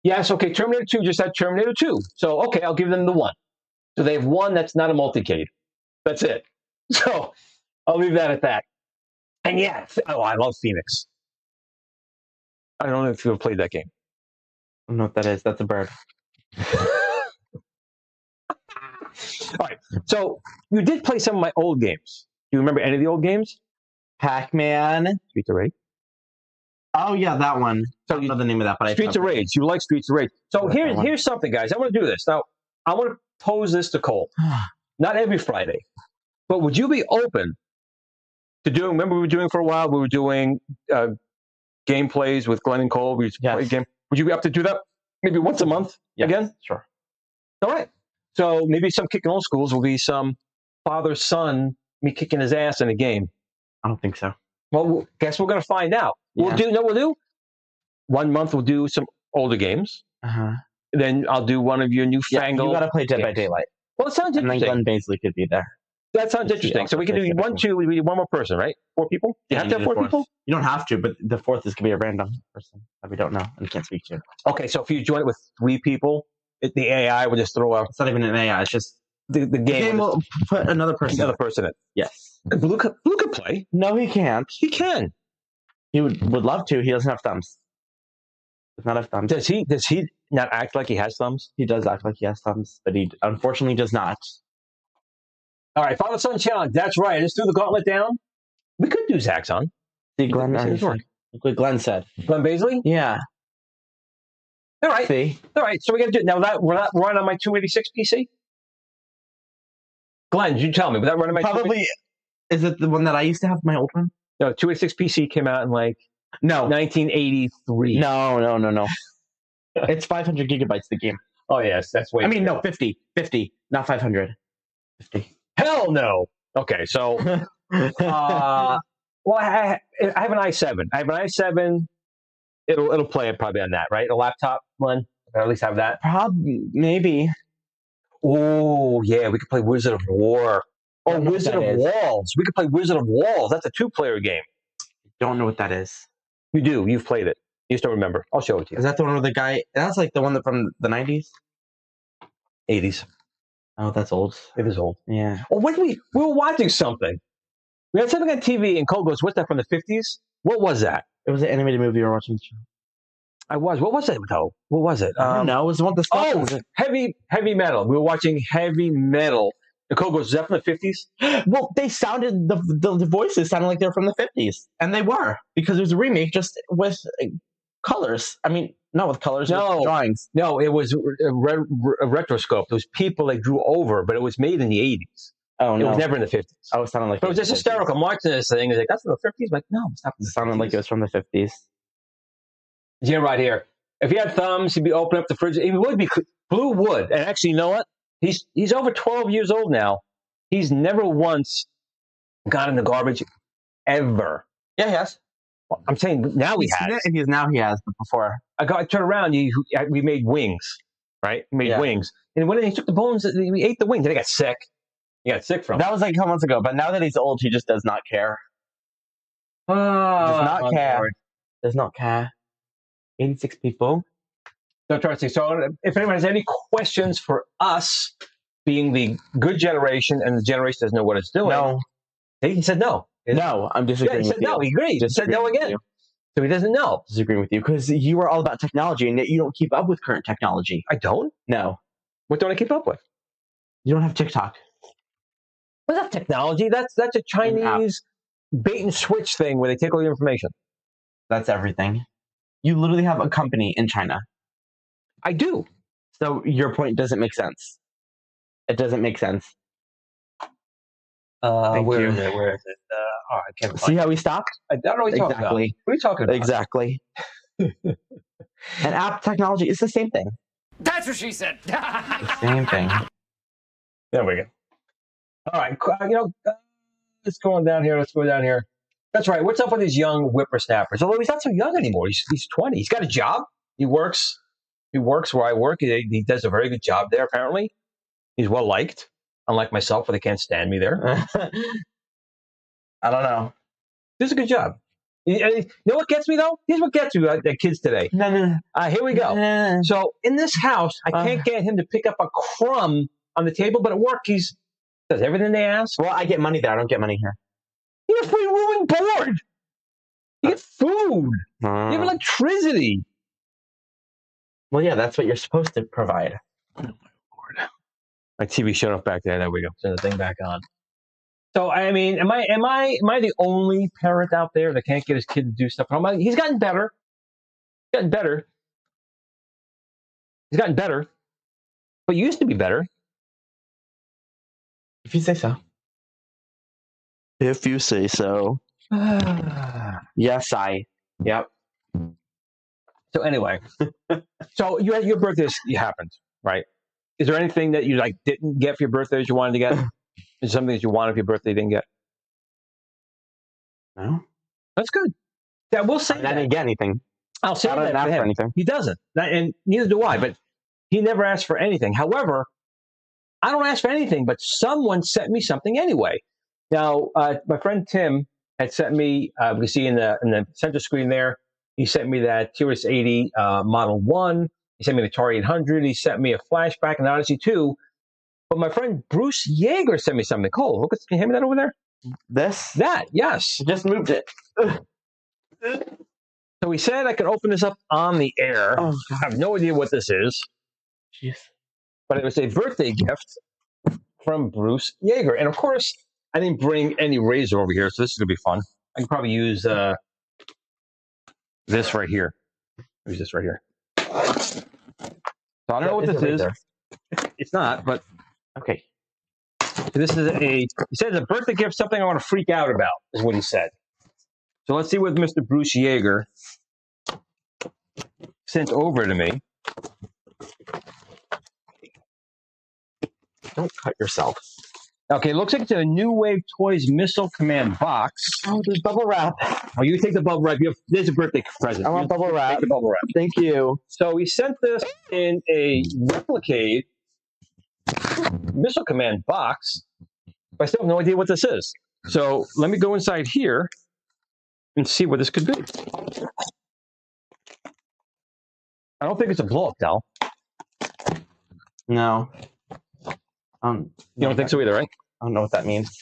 Yes, okay, Terminator 2 just had Terminator 2. So, okay, I'll give them the one. So they have one that's not a multi-cade. That's it. So I'll leave that at that. And yeah, I love Phoenix. I don't know if you've played that game. I don't know what that is. That's a bird. All right. So you did play some of my old games. Do you remember any of the old games? Pac-Man. Streets of Rage. Oh, yeah, that one. I don't know the name of that, but Streets of Rage. You like Streets of Rage. So here's something, guys. I want to do this. Now, I want to pose this to Cole. Not every Friday. But would you be open to doing, remember we were doing for a while, we were doing gameplays with Glenn and Cole. We used to play a game. Would you be up to do that maybe once a month again? Sure. All right. So maybe some Kickin' Old Skools will be some father-son, me kicking his ass in a game. I don't think so. Well, guess we're gonna find out. Yeah. We'll do. 1 month we'll do some older games. Then I'll do one of your newfangled. You got to play Dead by games. Daylight. Well, it sounds And then interesting. Glenn Baisley could be there. That sounds interesting. So we can do 1, 2. We do one more person, right? 4 people. You have to have 4 people. You don't have to, but the fourth is gonna be a random person that we don't know and can't speak to. Okay, so if you join it with 3 people, the AI will just throw out. It's not even an AI. It's just The game will put another person. in it. Yes. Blue could play. No, he can't. He can. He would love to. He doesn't have thumbs. Does not have thumbs. Does he not act like he has thumbs? He does act like he has thumbs, but he unfortunately does not. All right, Father Son Challenge. That's right. I just threw the gauntlet down. We could do Zaxxon. See, Glenn. Look what Glenn said. Glenn Baisley. Yeah. All right. See. All right. So we got to do it now. That we're not running on my 286 PC. Glenn, you tell me. Would that run on my Probably. Is it the one that I used to have? My old one? No, 286 PC came out in like 1983. No. It's 500 gigabytes. The game. Oh yes, that's way. I mean, no, 50, not 500. 50. Hell no. Okay, so well, I have an i7. I have an i7. It'll play it probably on that, right? A laptop one, or at least have that. Probably, maybe. Oh yeah, we could play Wizard of War. Or Wizard of Walls. We could play Wizard of Walls. That's a 2-player game. Don't know what that is. You do. You've played it. You just don't remember. I'll show it to you. Is that the one with the guy? That's like the one from the 90s? 80s. Oh, that's old. It is old. Yeah. Oh, we were watching something. We had something on TV, and Cole goes, "What's that from the 50s? What was that?" It was an animated movie we were watching. I was. What was it though? What was it? I don't know. It was the one with the heavy metal. We were watching heavy metal. And Cole goes, "Is that from the 50s?" Well, they sounded the voices sounded like they were from the 50s, and they were because it was a remake just with colors. I mean, not with colors, with drawings. No, it was a retroscope. Those people that drew over, but it was made in the 80s. Oh no, it was never in the 50s. Oh, it sounded like. But it was just hysterical. I'm watching this thing. It's like, "That's from the 50s." I'm like, no, it's not. It sounded like it was from the 50s. Yeah, right here. If he had thumbs, he'd be opening up the fridge. He would be Blue wood. And actually, you know what? He's over 12 years old now. He's never once got in the garbage, ever. Yeah, he has. Well, I'm saying now he has. Now he has, but before. I turned around. We made wings, right? We made wings. And when he took the bones, we ate the wings. And he got sick. He got sick from it. That was like a couple months ago. But now that he's old, he just does not care. Does not care. Does not care. 86 people. So trusting. So if anyone has any questions for us, being the good generation and the generation doesn't know what it's doing, he said no. No, I'm disagreeing with you. No, he agreed. He said no again. So he doesn't know. Disagreeing with you because you are all about technology and yet you don't keep up with current technology. I don't? No. What don't I keep up with? You don't have TikTok. What's that technology? That's a Chinese bait and switch thing where they take all your information. That's everything. You literally have a company in China. I do. So your point doesn't make sense. It doesn't make sense. Where is it? Where is it? I can't See how we stopped? I don't know what you're talking about. What are you talking about? Exactly. And app technology is the same thing. That's what she said. The same thing. There we go. All right. Let's go on down here. Let's go down here. That's right. What's up with these young whippersnappers? Although he's not so young anymore. He's 20. He's got a job. He works where I work. He does a very good job there, apparently. He's well liked, unlike myself, where they can't stand me there. I don't know. He does a good job. You know what gets me, though? Here's what gets me, the kids today. No. Here we go. So in this house, I can't get him to pick up a crumb on the table, but at work, he does everything they ask. Well, I get money there. I don't get money here. You get free room and board. You get food. You have electricity. Well, yeah, that's what you're supposed to provide. Oh, my Lord. My TV shut off back there. There we go. Turn the thing back on. So, I mean, am I the only parent out there that can't get his kid to do stuff at home? He's gotten better. He's gotten better. But he used to be better. If you say so. If you say so. Yes, Yep. So anyway, so your birthday happened, right? Is there anything that you didn't get for your birthday that you wanted to get? Is there something that you wanted for your birthday you didn't get? No. That's good. Yeah, we'll say I that. didn't get anything. I'll say I don't that ask for for him. anything. He doesn't, and neither do I. But he never asks for anything. However, I don't ask for anything, but someone sent me something anyway. Now, my friend Tim had sent me. We can see in the center screen there. He sent me that TRS 80 Model 1. He sent me the Atari 800. He sent me a flashback and Odyssey 2. But my friend Bruce Yeager sent me something. Cole, look, can you hand me that over there? This? That, yes. I just moved it. So he said I could open this up on the air. Oh, I have no idea what this is. jeez. But it was a birthday gift from Bruce Yeager. And of course, I didn't bring any razor over here, so this is going to be fun. I can probably use this right here. Use this right here. So I don't know what this is. It's not, but okay. This is he said it's a birthday gift, something I want to freak out about, is what he said. So let's see what Mr. Bruce Yeager sent over to me. Don't cut yourself. Okay, looks like it's a New Wave Toys Missile Command box. Oh, there's bubble wrap. Oh, you take the bubble wrap. There's a birthday present. I want bubble wrap. Take the bubble wrap. Thank you. So he sent this in a Replicade Missile Command box, but I still have no idea what this is. So let me go inside here and see what this could be. I don't think it's a blow-up doll. No. You don't think so either, right? I don't know what that means.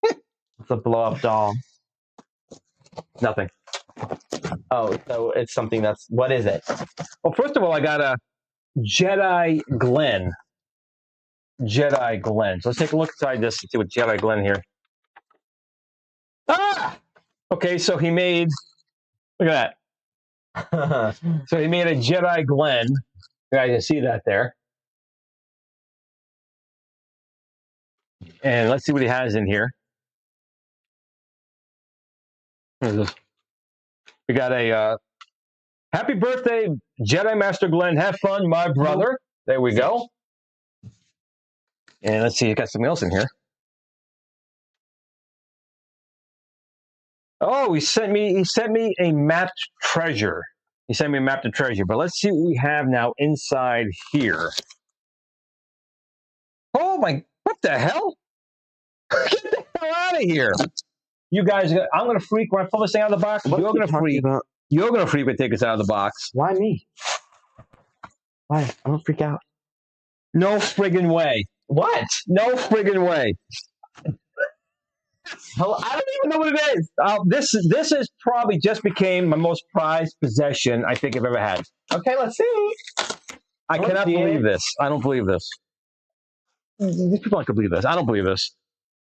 It's a blow-up doll. Nothing. Oh, so it's something that's... What is it? Well, first of all, I got a Jedi Glen. Jedi Glen. So let's take a look inside this and see what Jedi Glen here. Ah! Okay, so he made... Look at that. So he made a Jedi Glen. You guys can see that there. And let's see what he has in here. What is this? We got a happy birthday, Jedi Master Glenn. Have fun, my brother. There we go. And let's see, you got something else in here. Oh, he sent me a mapped treasure. He sent me a mapped treasure. But let's see what we have now inside here. Oh my, what the hell? Get the hell out of here. You guys, I'm going to freak when I pull this thing out of the box. You're going to freak. You're going to freak when I take this out of the box. Why me? Why? I don't freak out. No friggin' way. What? No friggin' way. Hell, I don't even know what it is. This has probably just became my most prized possession I think I've ever had. Okay, let's see. I cannot believe this. I don't believe this. These people aren't going to believe this. I don't believe this.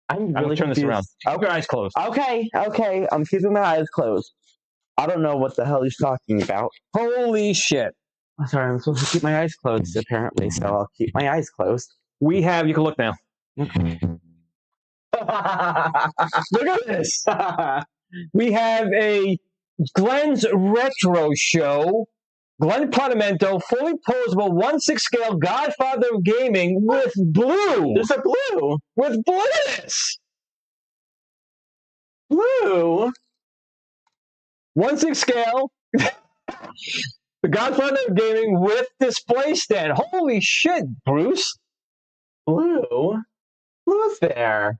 I'm really turn this around. Okay. Keep your eyes closed. Okay. I'm keeping my eyes closed. I don't know what the hell he's talking about. Holy shit. I'm sorry, I'm supposed to keep my eyes closed, apparently, so I'll keep my eyes closed. We have, you can look now. Okay. Look at this. We have a Glenn's Retro Show. Glenn Pronamento, fully posable, 1/6 scale Godfather of Gaming with blue. There's a blue. With bliss. Blue. 1/6 scale. The Godfather of Gaming with display stand. Holy shit, Bruce. Blue. Blue's there.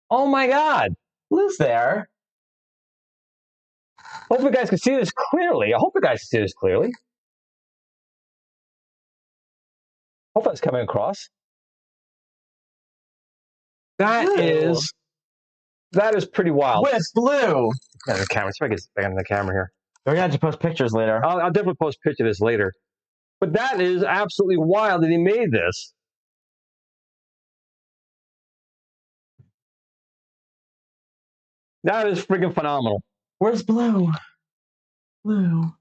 Oh my God. Blue's there. Hope you guys can see this clearly. I hope you guys can see this clearly. Hope that's coming across. That is pretty wild. With blue. The camera. See if I can get back on the camera here. We're going to have to post pictures later. I'll definitely post a picture of this later. But that is absolutely wild that he made this. That is freaking phenomenal. Where's blue? Blue.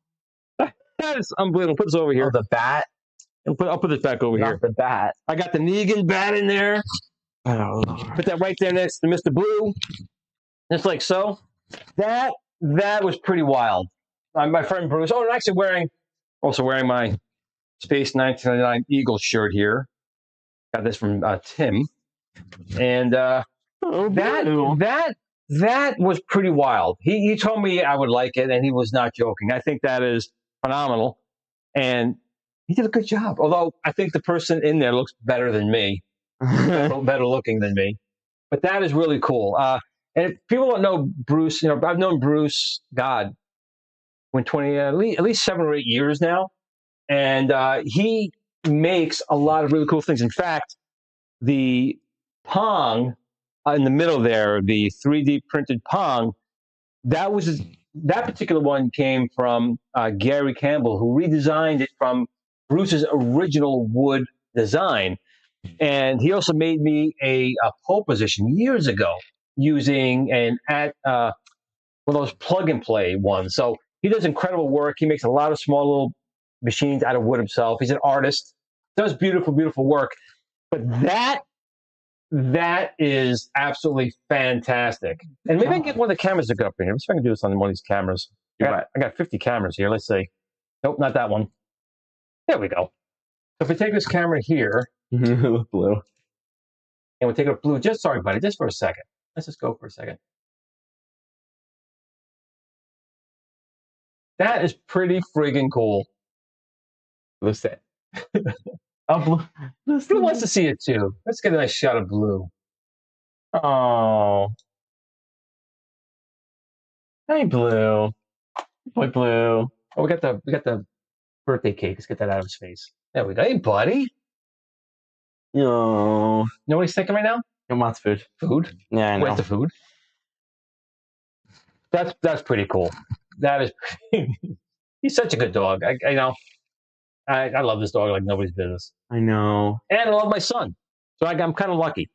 That is unbelievable. Put this over here. Oh, the bat? I'll put this back over here. The bat. I got the Negan bat in there. Oh, Put that right there next to Mr. Blue. Just like so. That was pretty wild. My friend Bruce. Oh, and actually also wearing my Space 1999 Eagle shirt here. Got this from Tim. And that that was pretty wild. He told me I would like it, and he was not joking. I think that is phenomenal, and he did a good job. Although I think the person in there looks better than me, better looking than me. But that is really cool. And if people don't know Bruce, I've known Bruce, God, when at least 7 or 8 years now, and he makes a lot of really cool things. In fact, the Pong in the middle there, the 3D printed Pong, that particular one came from Gary Campbell, who redesigned it from Bruce's original wood design. And he also made me a pole position years ago using one of those plug and play ones. So he does incredible work. He makes a lot of small little machines out of wood himself. He's an artist, does beautiful, beautiful work. But that is absolutely fantastic. And maybe I can get one of the cameras to go up in here. Let's see if I can do this on one of these cameras. I got 50 cameras here. Let's see. Nope, not that one. There we go. So if we take this camera here, blue, and we'll take it blue. Sorry, buddy, just for a second. Let's just go for a second. That is pretty friggin' cool. Blue set. Oh, Blue wants to see it too. Let's get a nice shot of Blue. Oh, hey, Blue. Boy, Blue. Oh, we got the birthday cake. Let's get that out of his face. There we go. Hey, buddy. No. You know what he's thinking right now? He wants food. Food? Yeah, I know. Where's the food? That's pretty cool. That is. He's such a good dog. I love this dog like nobody's business. I know. And I love my son. So I'm kind of lucky.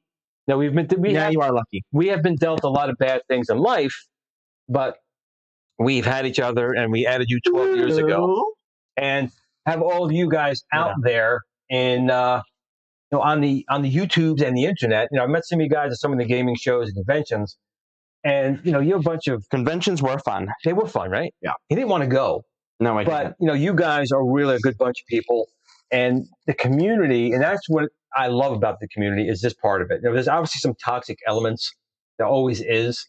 Now you are lucky. We have been dealt a lot of bad things in life, but we've had each other, and we added you 12 years ago, and have all of you guys out there in on the YouTubes and the internet. I met some of you guys at some of the gaming shows and conventions, and you have a bunch of conventions were fun. They were fun, right? Yeah. He didn't want to go. No, I didn't. But you guys are really a good bunch of people, and the community, and that's what I love about the community, is this part of it. There's obviously some toxic elements. There always is,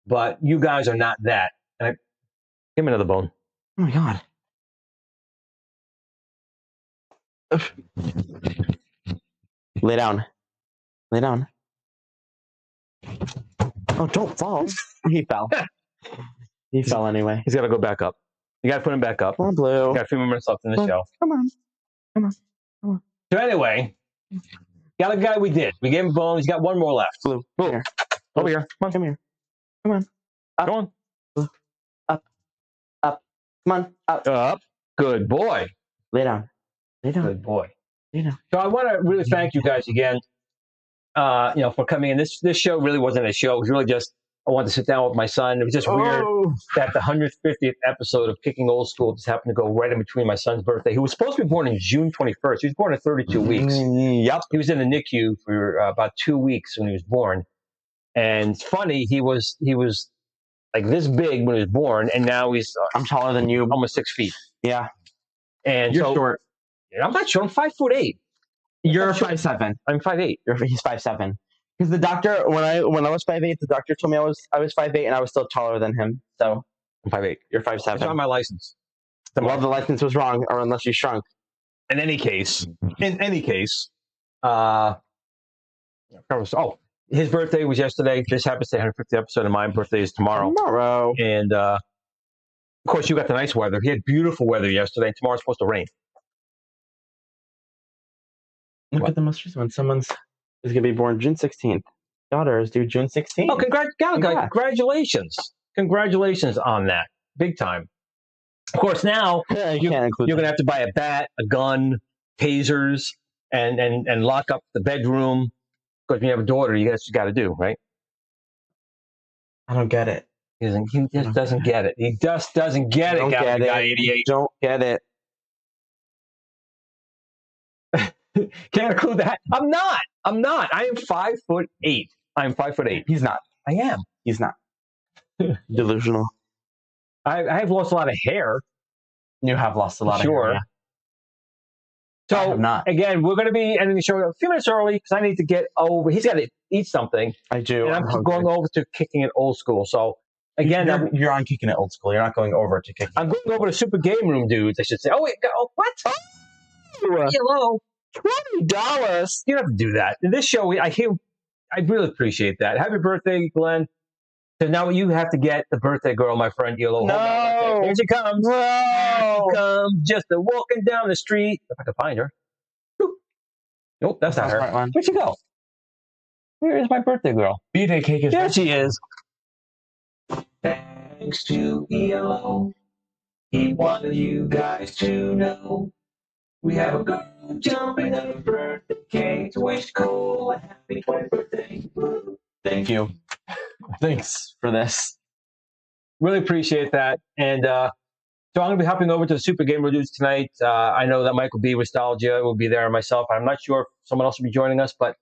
but you guys are not that. And give me another bone. Oh my God. Lay down. Lay down. Oh, don't fall. He fell. He fell anyway. He's got to go back up. You got to put him back up. Come on, Blue. Got a few more minutes left in the show. Come on. Come on. Come on. So anyway, got a guy we did. We gave him a bone. He's got one more left. Blue. Here. Over here. Come on. Come here. Come on. Up. Go on. Blue. Up. Up. Come on. Up. Up. Good boy. Lay down. Lay down. Good boy. Lay down. So I want to really thank you guys again, for coming in. This show really wasn't a show. It was really just, I wanted to sit down with my son. It was just weird that the 150th episode of Kicking Old Skool just happened to go right in between my son's birthday. He was supposed to be born in June 21st. He was born in 32 weeks. Yep. He was in the NICU for about 2 weeks when he was born. And it's funny, he was like this big when he was born, and now he's I'm taller than you. almost 6 feet. Yeah. And You're so, short. I'm not sure. I'm 5'8". You're 5'7". I'm 5'8". He's 5'7". Because the doctor, when I was 5'8", the doctor told me I was 5'8", and I was still taller than him. So I'm 5'8". You're 5'7". It's on my license. Well, the license was wrong, or unless you shrunk. In any case, his birthday was yesterday. This happens to be the 150th episode, and my birthday is tomorrow. And of course, you got the nice weather. He had beautiful weather yesterday, and tomorrow's supposed to rain. Look at the most recent one. Someone's is going to be born June 16th. Daughter is due June 16th. Oh, congratulations. Congratulations on that. Big time. Of course, now you're going to have to buy a bat, a gun, tasers, and lock up the bedroom. Because when you have a daughter, that's what you got to do, right? I don't get it. He just doesn't get it. He just doesn't get it, guy 88. Don't get it. Can't include that. I'm not. I am 5'8". I'm 5'8". He's not. I am. He's not. Delusional. I have lost a lot of hair. You have lost a lot of hair. Sure. Yeah. So, not. again, we're going to be ending the show a few minutes early because I need to get over. He's got to eat something. I do. And I'm going over to Kickin'it Old Skool. So, again, you're on Kickin'it Old Skool. You're not going over to Kickin'it. I'm going over to Super Game Room dudes, I should say. Oh, wait. Oh, what? Hello. $20. You don't have to do that. In this show, I really appreciate that. Happy birthday, Glenn. So now you have to get the birthday girl, my friend Elo. No. Here she comes. No. Here she comes. Just walking down the street. If I can find her. Nope, that's not her. Right one. Where'd she go? Where is my birthday girl? B-Day cake is There she is. Thanks to ELO, he wanted you guys to know we have a girl jumping on a birthday cake to wish Cole a happy 20th birthday. Thank you. Thanks for this. Really appreciate that. And so I'm going to be hopping over to the Super Gamer Dudes tonight. I know that Michael B. Nostalgia will be there myself. I'm not sure if someone else will be joining us, but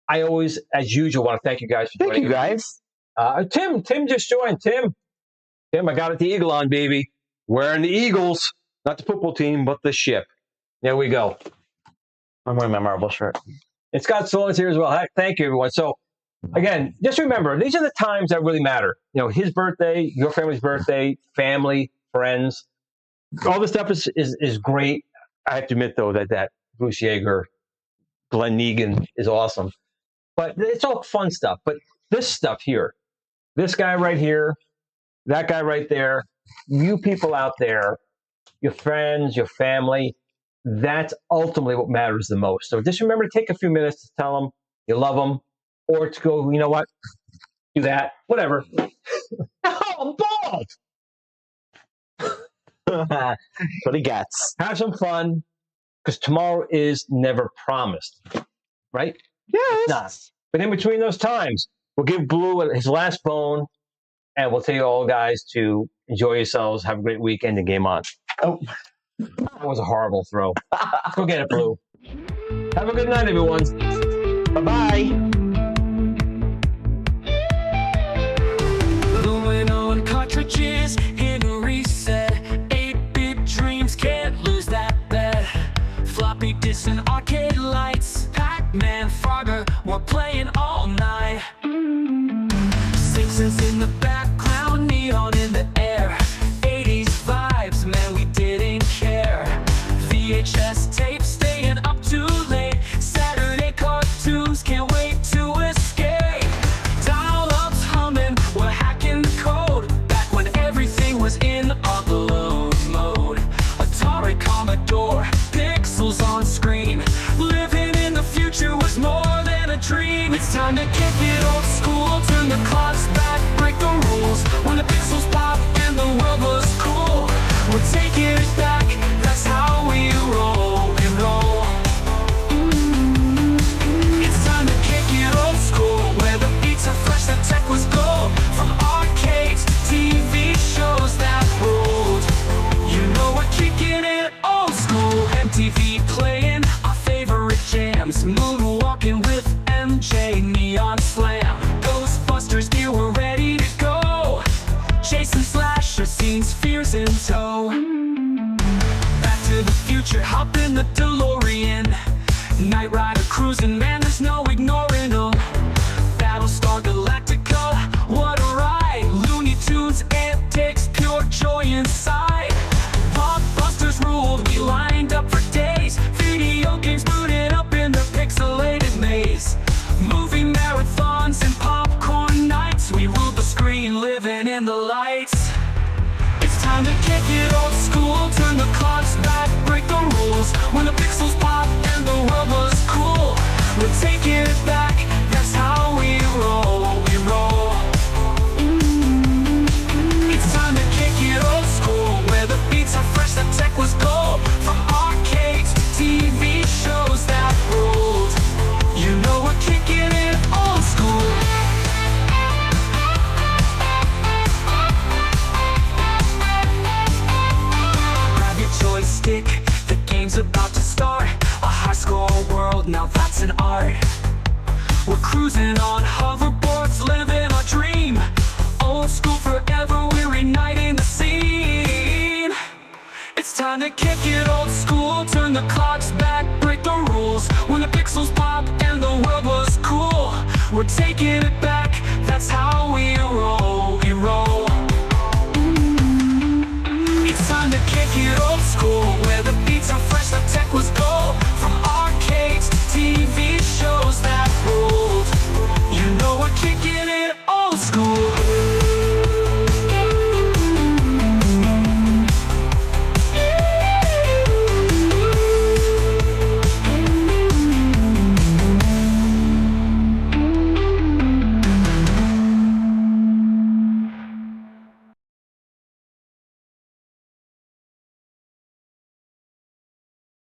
I always, as usual, want to thank you guys for joining. Thank you, guys. Tim just joined. Tim, I got it the Eagle on, baby. Wearing the Eagles, not the football team, but the ship. There we go. I'm wearing my Marvel shirt. And Scott Solon's here as well. Thank you, everyone. So, again, just remember, these are the times that really matter. You know, his birthday, your family's birthday, family, friends. All this stuff is great. I have to admit, though, that Bruce Yeager, Glenn Negan is awesome. But it's all fun stuff. But this stuff here, this guy right here, that guy right there, you people out there, your friends, your family, that's ultimately what matters the most. So just remember to take a few minutes to tell them you love them, or to go, you know what, do that, whatever. Oh, I'm bald! That's what he gets. Have some fun, because tomorrow is never promised, right? Yes. Not. But in between those times, we'll give Blue his last bone, and we'll tell you all, guys, to enjoy yourselves, have a great weekend, and game on. Oh, that was a horrible throw. Go get it, Blue. Have a good night, everyone. bye-bye. Gluing on cartridges, hidden reset. 8-bit dreams, can't lose that bet. Floppy disks and arcade lights. Pac-Man, Frogger, we're playing all night. Simpsons in the background, neon in the air. 80s vibes, man, we didn't care. VHS tapes, staying up too late. Saturday cartoons, can't wait to escape. Dial-ups humming, we're hacking the code. Back when everything was in upload mode. Atari, Commodore, pixels on screen. Living in the future was more than a dream. It's time to kick it old school. Turn the clocks back, break the rules. When the pixels pop and the world was cool. We're taking it back, that's how we roll and roll. It's time to kick it old school, where the beats are fresh, the tech was gold. From arcades to TV shows that ruled. You know we're kicking it old school. MTV playing our favorite jams. Moonwalking with MJ, Neon Slam. Ghostbusters gear, we're ready to go. Chasing slasher scenes, fears in tow. Back to the future, hop in the DeLorean. Knight Rider cruising, man, there's no ignoring them. Battlestar Galactica, what a ride. Looney Tunes, antics, pure joy inside. Blockbusters ruled, we lined up for days. Video games booted up in the pixelated maze. Movie marathons and popcorn nights. We ruled the screen, living in the lights. It's time to kick it old school. Turn the clocks back, break the rules. When the pixels pop and the world was cool. We're taking it back, that's how we roll, we roll. It's time to kick it old school, where the beats are fresh, the tech was gold. From arcades to TV shows that ruled. You know we're kicking it old school. Grab your joystick, the game's about to start. A high-score world, now that's an art. We're cruising on hoverboards, living our dream. Old school forever, we're igniting the scene. It's time Time to kick it old school, turn the clocks back, break the rules. When the pixels pop and the world was cool, we're taking it back, that's how we roll, we roll.